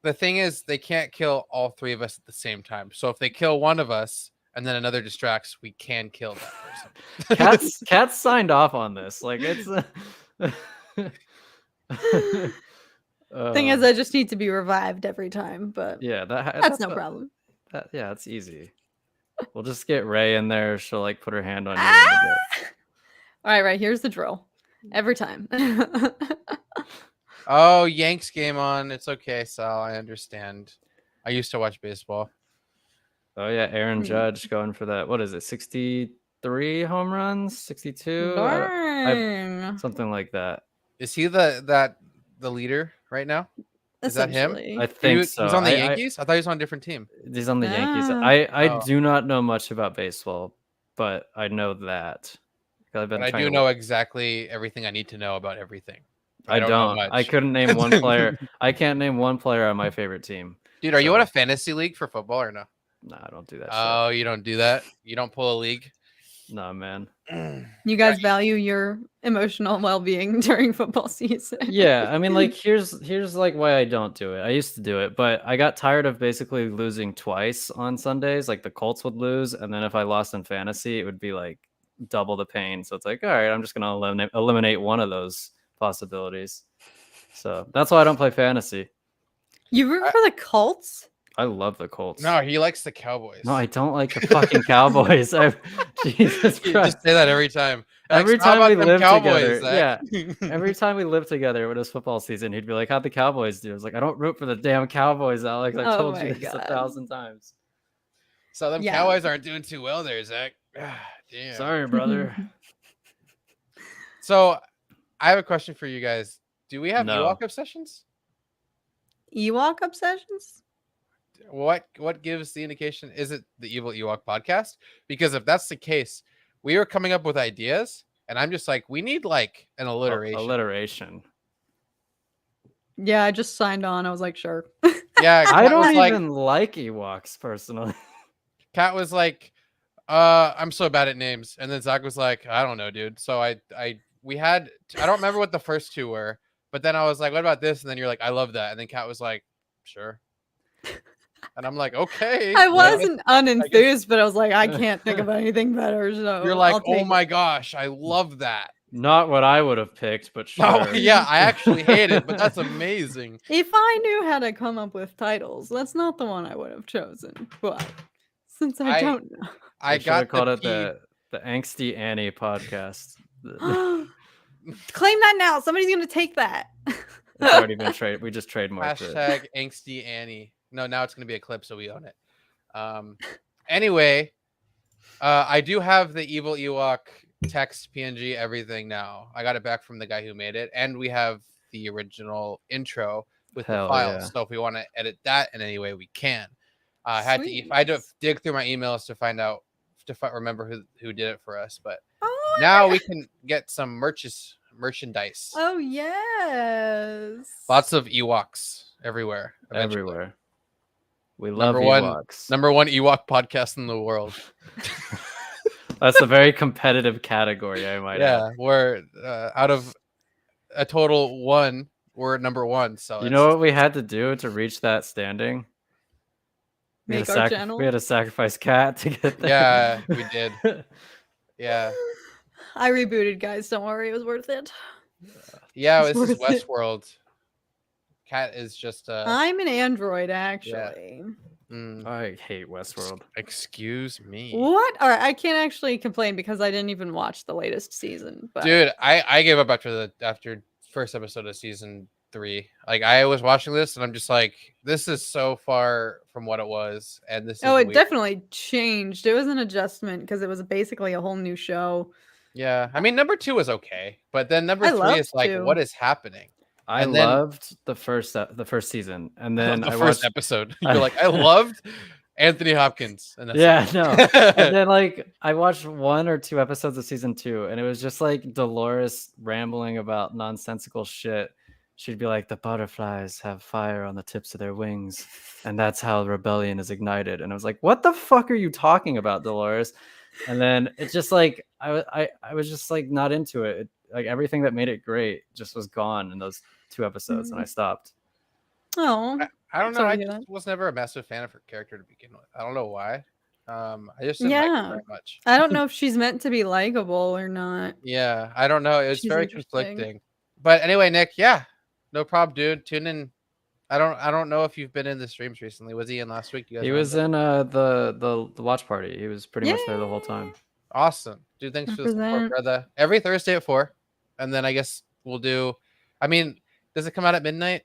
the thing is, they can't kill all three of us at the same time. So if they kill one of us and then another distracts, we can kill that person. Cat's signed off on this. Like it's. Thing is, I just need to be revived every time, but yeah, that's no problem. Yeah, it's easy. We'll just get Ray in there. She'll like put her hand on you. All right. Here's the drill. Every time. Oh, Yanks game on. It's okay, Sal. I understand. I used to watch baseball. Oh yeah, Aaron Judge going for that. What is it? 63 home runs? 62? Something like that. Is he the leader right now? Is that him? I think so. He's on the Yankees? I thought he was on a different team. He's on the Yankees. I do not know much about baseball, but I know that. But I do know exactly everything I need to know about everything. I don't know don't. I much. couldn't name one player. I can't name one player on my favorite team. Dude, are you on So- a fantasy league for football or no? Nah, I don't do that shit. Oh, you don't do that? You don't pull a league? Nah, man. You guys value your emotional well-being during football season. Yeah, I mean, like, here's like why I don't do it. I used to do it, but I got tired of basically losing twice on Sundays. Like the Colts would lose, and then if I lost in fantasy, it would be like double the pain. So it's like, all right, I'm just gonna eliminate one of those possibilities. So that's why I don't play fantasy. You root for the Colts? I love the Colts. No, he likes the Cowboys. No, I don't like the fucking Cowboys. Jesus You Christ. just say that every time. Every Alex, how time we about them live Cowboys, together, Zach? Every time we lived together when it was football season, he'd be like, "How'd the Cowboys do?" I was like, "I don't root for the damn Cowboys, Alex. I Oh told my you this God. 1,000 times." So them Yeah. Cowboys aren't doing too well there, Zach. Damn. Sorry, brother. So I have a question for you guys. Do we have No. Ewok obsessions? Ewok obsessions? What gives the indication? Is it the Evil Ewok podcast? Because if that's the case, we were coming up with ideas, and I'm just like, we need like an alliteration. Alliteration. Yeah, I just signed on. I was like, sure. Yeah, I Kat don't was like, even like Ewoks personally. Kat was like, I'm so bad at names, and then Zach was like, I don't know, dude. So I don't remember what the first two were, but then I was like, what about this? And then you're like, I love that, and then Kat was like, sure. And I'm like, okay. I yeah. wasn't unenthused, but I was like, I can't think of anything better. So You're like, I'll oh take my it. gosh, I love that. Not what I would have picked, but sure. Oh yeah, I actually hate it, but that's amazing. If I knew how to come up with titles, that's not the one I would have chosen. But since I don't know. I They should got have called the it P. the Angsty Annie podcast. Claim that now. Somebody's gonna take that. It's already been traded. We just trademarked it. Hashtag Angsty Annie. No, now it's gonna be a clip, so we own it. Anyway, I do have the Evil Ewok text PNG everything now. I got it back from the guy who made it, and we have the original intro with Hell the files. yeah. So if we want to edit that in any way, we can. I had to dig through my emails to find out remember who did it for us, but now we can get some merchandise. Oh yes. Lots of Ewoks everywhere. Eventually. Everywhere. We love Number one, Ewoks. number one Ewok podcast in the world. That's a very competitive category, I might add. Yeah, we're out of a total one, we're number one. So You know what we had to do to reach that standing? We Make had, our channel. we had to sacrifice Cat to get there. Yeah, we did. Yeah, I rebooted, guys. Don't worry, it was worth it. yeah. It's This is worth it. Westworld. Cat is just I'm an android, actually. I hate Westworld. Excuse me, What? All right, I can't actually complain because I didn't even watch the latest season. But dude. I gave up after first episode of season 3. Like I was watching this and I'm just like, this is so far from what it was, and this. oh, is it weird. definitely changed. It was an adjustment because it was basically a whole new show. Yeah, I mean number 2 was okay, but then number I 3 loved is like, 2. what is happening? I And then- loved the first season, and then The I first watched. episode. You're like, I loved Anthony Hopkins. And that's Yeah, it. no. And then like I watched 1 or 2 episodes of season 2, and it was just like Dolores rambling about nonsensical shit. She'd be like, the butterflies have fire on the tips of their wings, and that's how rebellion is ignited. And I was like, what the fuck are you talking about, Dolores? And then it's just like I was just like not into it. Like everything that made it great just was gone in those 2 episodes, and I stopped. Oh, I don't know. Sorry I to hear just was never a massive fan of her character to begin with. I don't know why. I just didn't like Yeah. her very much. I don't know if she's meant to be likable or not. Yeah, I don't know. It was She's very interesting. conflicting. But anyway, Nick, yeah, no problem, dude. Tune in. I don't know if you've been in the streams recently. Was he in last week? You guys He remember? was in the watch party. He was pretty much there the whole time. Awesome, dude. Thanks for the support, Represent. brother. Every Thursday at 4, and then I guess we'll do. I mean, does it come out at midnight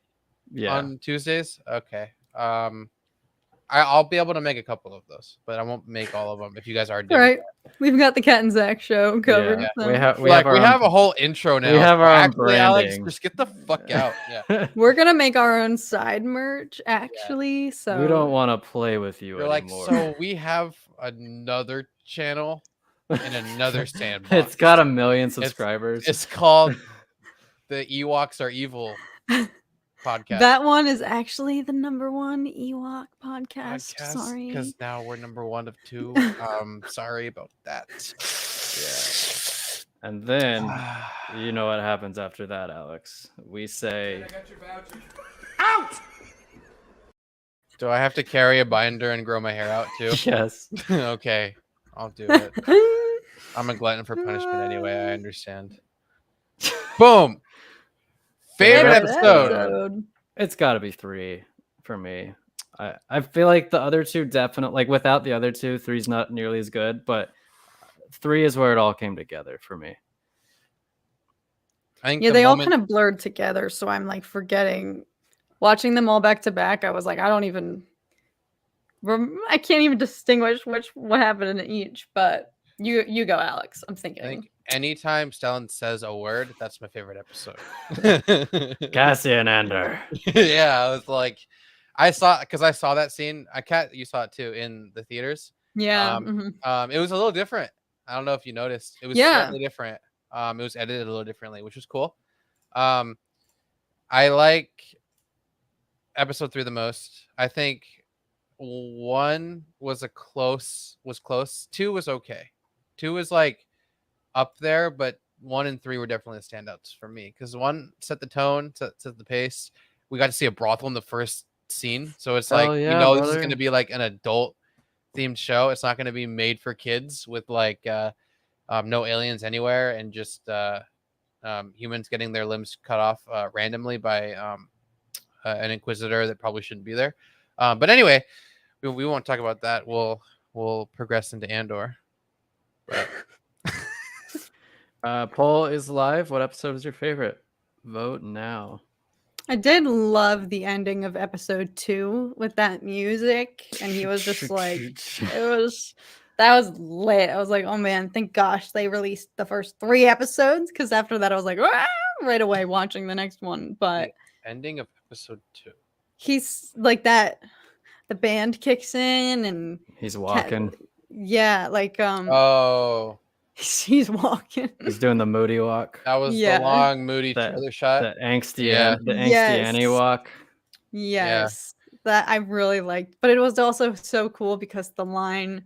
Yeah. on Tuesdays? Okay. I'll be able to make a couple of those, but I won't make all of them if you guys are All doing right, we've got the Cat and Zach show covered. Yeah. so We have we our have own- a whole intro now. we have so our own actually, Alex, branding. just get the fuck out. Yeah. We're gonna make our own side merch, actually. So We don't want to play with you You're like, anymore. so we have another channel in another sandbox. It's got 1 million subscribers. It's called the Ewoks are evil podcast. That one is actually the #1 Ewok podcast. Because Sorry. now we're #1 of 2. Sorry about that. Yeah. And then you know what happens after that, Alex. We say, Out! Do I have to carry a binder and grow my hair out too? yes. Okay, I'll do it. I'm a glutton for punishment anyway. I understand. Boom. Favorite episode. It's got to be 3 for me. I feel like the other two definitely, like without the other two, 3's not nearly as good, but 3 is where it all came together for me. I think Yeah, they all kind of blurred together, so I'm like forgetting. Watching them all back to back, I was like, I can't even distinguish what happened in each. But you go, Alex. I'm thinking. I think anytime Stellan says a word, that's my favorite episode. Cassian Andor. Yeah, I was like, I saw that scene. You saw it too in the theaters. Yeah. It was a little different. I don't know if you noticed. It was slightly different. It was edited a little differently, which was cool. I like episode 3 the most. I think 1 was close. 2 was okay. 2 was like up there, but 1 and 3 were definitely the standouts for me because 1 set the tone, set the pace. We got to see a brothel in the first scene, so it's like this is going to be like an adult themed show. It's not going to be made for kids with like no aliens anywhere and just humans getting their limbs cut off randomly by an inquisitor that probably shouldn't be there. But anyway, we won't talk about that. We'll progress into Andor. But Poll is live. What episode is your favorite? Vote now. I did love the ending of episode 2 with that music, and he was just like, that was lit. I was like, oh man, thank gosh they released the first 3 episodes, because after that I was like, right away watching the next one. But the ending of episode 2, he's like that. The band kicks in and he's walking. He's walking. He's doing the moody walk. That was the long moody trailer shot. The angsty Annie walk. Yes. That I really liked. But it was also so cool because the line,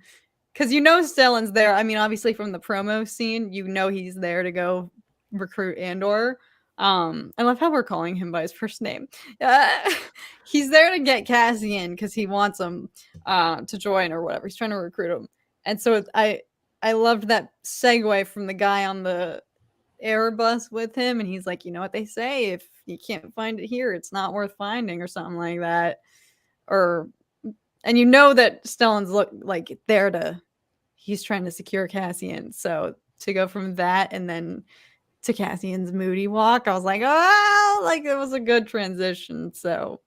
because Stellan's there. I mean, obviously from the promo scene, he's there to go recruit Andor. I love how we're calling him by his first name. He's there to get Cassian because he wants him to join or whatever. He's trying to recruit him. And so I loved that segue from the guy on the Airbus with him, and he's like, you know what they say, if you can't find it here, it's not worth finding, or something like that. And that Stellan's he's trying to secure Cassian. So to go from that and then to Cassian's moody walk, I was like, it was a good transition. So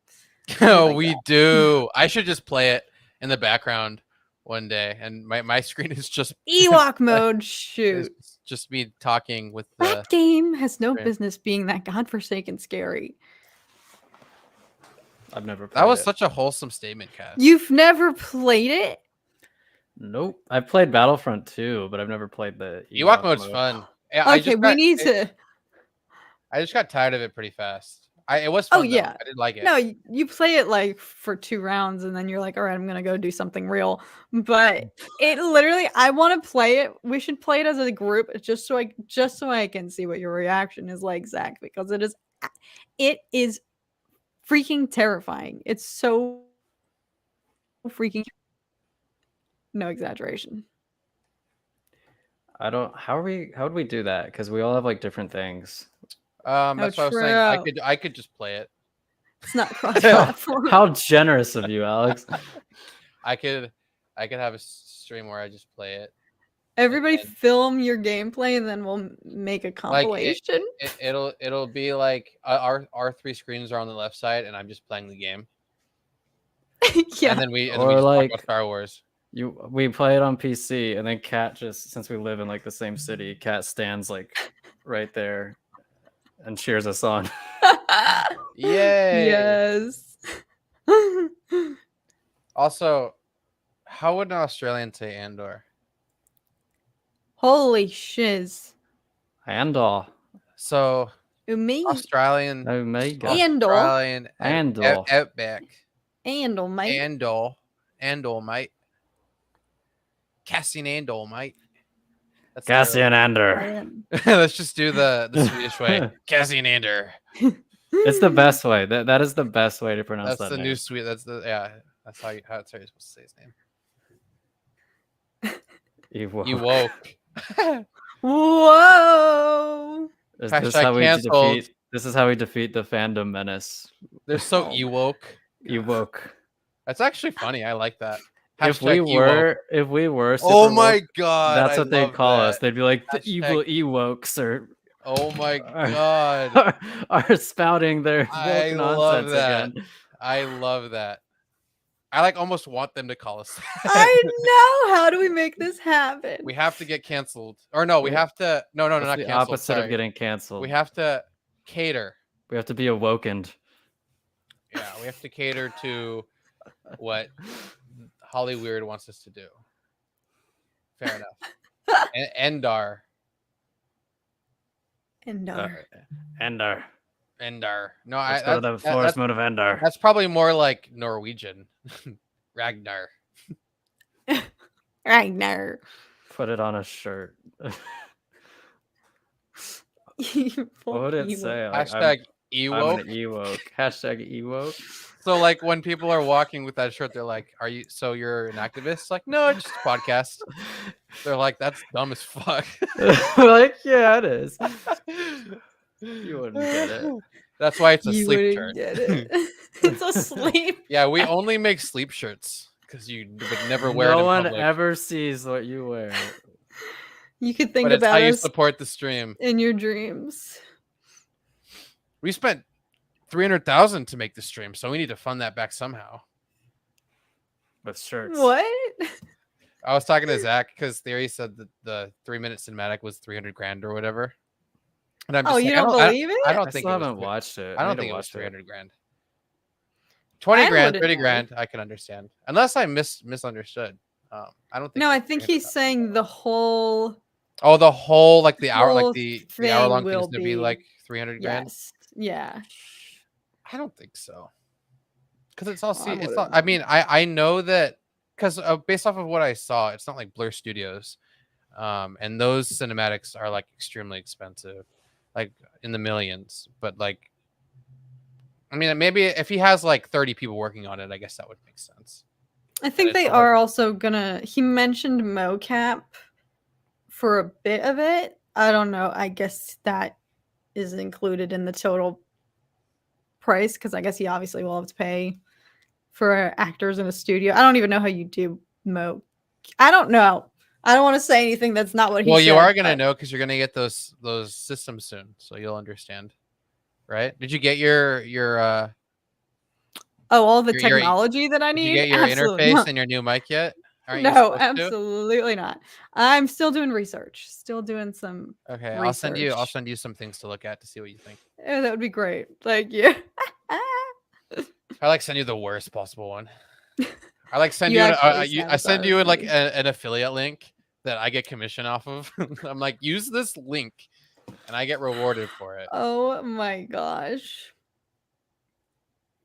we do. I should just play it in the background one day, and my screen is just Ewok mode. Shoot, it's just me talking with that game has no business being that godforsaken scary. I've never played that was it. Such a wholesome statement, Cass. You've never played it? Nope. I've played Battlefront 2, but I've never played the Ewok mode's fun. Okay, we need to. I just got tired of it pretty fast. It was fun. Oh yeah, I did like it. No, you play it for 2 rounds, and then you're like, all right, I'm gonna go do something real. But it literally, I want to play it. We should play it as a group, just so I can see what your reaction is like, Zach, because it is freaking terrifying. It's so freaking, no exaggeration. How would we do that? Because we all have like different things. That's what I was saying. I could just play it. It's not cross-platform. How generous of you, Alex. I could have a stream where I just play it. Everybody film your gameplay, and then we'll make a compilation. It'll be like our 3 screens are on the left side, and I'm just playing the game. Yeah. And then we just talk about Star Wars. We play it on PC, and then Kat just, since we live in like the same city, Kat stands like right there and cheers us on. Yay! Yes. Also, how would an Australian say Andor? Holy shiz. Andor. So Me. Australian. Oh my god. Andor. Australian. Andor. Outback. Andor, mate. Andor, mate. Cassian Andor, mate. That's Cassian Andor. Man. Let's just do the Swedish way. Cassian Andor. It's the best way. That is the best way to pronounce That's that the name. new Swede. That's the That's how you're supposed to say his name. Ewok. You woke. Whoa. Is Hashtag this how we canceled. defeat? This is how we defeat the fandom menace. They're so Oh. Ewok. Ewok. That's actually funny. I like that. If we were, super Oh my woke, god. that's I what they'd love call that. us. They'd be like the Hashtag- evil Ewoks Oh my are god. are spouting their woke I love nonsense that. again. I love that. I like almost want them to call us. I know. How do we make this happen? We have to get canceled. Or no, we Wait. have to. No, What's not the canceled. opposite Sorry. of getting canceled. We have to cater. We have to be awokened. Yeah, we have to cater to what Hollyweird wants us to do. Fair enough. Endar. Andor. Endar. Endar. No, Let's go to the forest moon of Endar. that's probably more like Norwegian. Ragnar. Ragnar. Put it on a shirt. You What would it Ewok. say? Like, Hashtag I'm Ewok. an Ewok. Hashtag Ewok. So like when people are walking with that shirt, they're like, "Are you? So you're an activist?" Like, no, it's just a podcast. They're like, "That's dumb as fuck." Like, yeah, it is. You wouldn't get it. That's why it's a You sleep wouldn't shirt. get it. It's a sleep. Yeah, we only make sleep shirts because you would never wear it No in one public. ever sees what you wear. You could think But it's how about you us support the stream. in your dreams. We spent 300,000 to make the stream, so we need to fund that back somehow. With shirts. What? I was talking to Zach because Theory said that the 3-minute cinematic was 300 grand or whatever. And I'm just Oh, like, you don't believe it? I I don't think still it was haven't watched it. I don't need to think it was watch 300 grand. 20 I grand, wouldn't 30 know. grand, I can understand. Unless I misunderstood. I don't think. No, I it's think 300,000. he's saying the whole. Oh, the whole like the hour, like whole the thing hour long will thing's gonna be be- like 300 grand. Yes. Yeah. I don't think so. Because it's all. Well, I It's would've not. I mean, I know that because based off of what I saw, it's not like Blur Studios, and those cinematics are like extremely expensive, like in the millions. But like, I mean, maybe if he has like 30 people working on it, I guess that would make sense. I think it's they a hard- are also gonna. He mentioned mocap for a bit of it. I don't know. I guess that is included in the total price because I guess he obviously will have to pay for actors in a studio. I don't even know how you do I don't know. I don't want to say anything that's not what he Well, said. you are gonna but- know because you're gonna get those systems soon, so you'll understand, right? Did you get your Oh, all the your- technology that I did need? you get your Absolutely interface not. and your new mic yet? Aren't you No, supposed to? absolutely not. I'm still doing research. Still doing some. Okay, I'll send you research. some things to look at to see what you think. Oh, that would be great. Thank you. I like send you the worst possible one. I like send You you, actually I send you like sabotaged me. an affiliate link that I get commission off of. I'm like, use this link, and I get rewarded for it. Oh my gosh.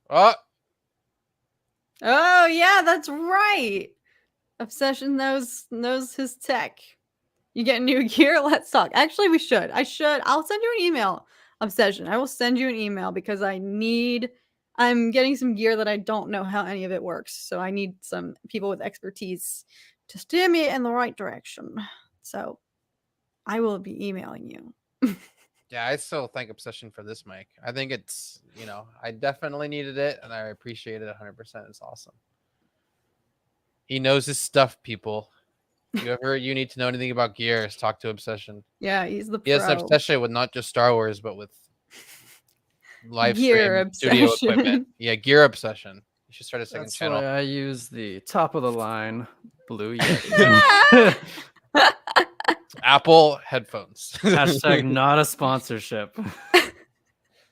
Oh, Oh yeah, that's right. Obsession knows his tech. You get new gear? Let's talk. Actually, we should. I'll send you an email, Obsession. I will send you an email because I'm getting some gear that I don't know how any of it works. So I need some people with expertise to steer me in the right direction. So I will be emailing you. yeah, I still thank Obsession for this mic. I think it's, I definitely needed it, and I appreciate it 100%. It's awesome. He knows his stuff, people. You need to know anything about gear, is talk to Obsession. Yeah, he's the pro. He has an obsession with not just Star Wars, but with live Gear stream studio obsession. equipment. Yeah, gear obsession. You should start a second That's channel. why I use the top of the line Blue Yeti. Apple headphones. Hashtag not a sponsorship.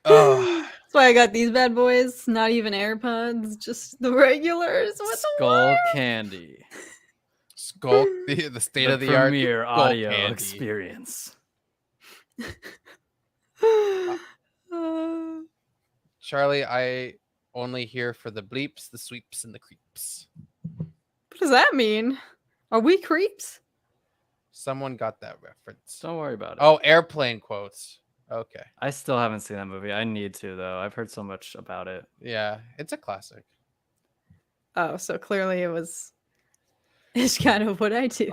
Oh, That's why I got these bad boys. Not even AirPods, just the regulars. What the Skull Candy. Skull, the state of the art premier Skull audio Candy. experience. Uh, Charlie, I only here for the bleeps, the sweeps, and the creeps. what does that mean? Are we creeps? Someone got that reference. Don't worry about it. Oh, airplane quotes. Okay. I still haven't seen that movie. I need to though. I've heard so much about it. Yeah, it's a classic. Oh, so clearly it was. It's kind of what I do.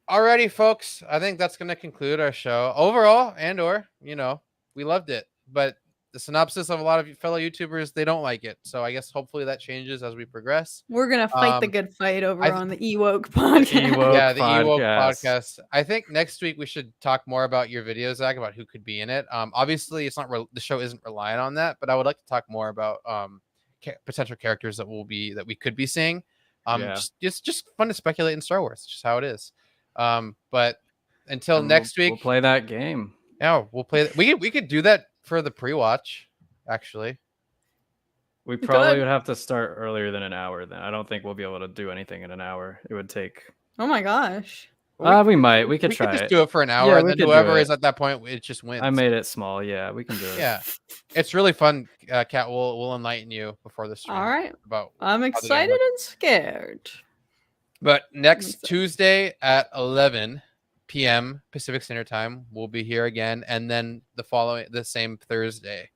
Alrighty, folks. I think that's going to conclude our show. Overall, Andor, we loved it. But the synopsis of a lot of fellow YouTubers, they don't like it. So I guess hopefully that changes as we progress. We're gonna fight the good fight over I on the Ewoke podcast. Ewoke Yeah, the Ewok podcast. podcast. I think next week we should talk more about your videos, Zach, about who could be in it. Obviously, it's not the show isn't relying on that, but I would like to talk more about potential characters that we could be seeing. Yeah. Just fun to speculate in Star Wars. It's just how it is. But until And next week, we'll play that game. yeah, we'll play. We could do that for the pre-watch. Actually, We We probably could. would have to start earlier than an hour. Then I don't think we'll be able to do anything in an hour. It would take. Oh my gosh. We might. We could we try could just it. do it for an hour, Yeah, and we then could do whoever it. is at that point, it just wins. I made it small. Yeah, we can do it. Yeah, it's really fun. Kat, we'll enlighten you before the stream. All right. About I'm game excited works. and scared. But next Makes sense. Tuesday at 11 p.m. Pacific Standard Time, we'll be here again, and then the same Thursday,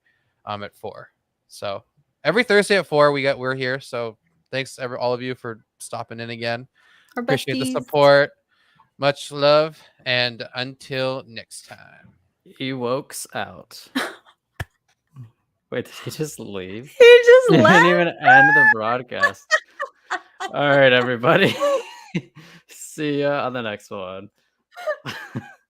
at 4. So every Thursday at 4, we're here. So thanks all of you for stopping in again. Our Appreciate the besties. support. Much love, and until next time. Ewokes out. Wait, did he just leave? He just He didn't left. even end the broadcast. All right, everybody. See ya on the next one.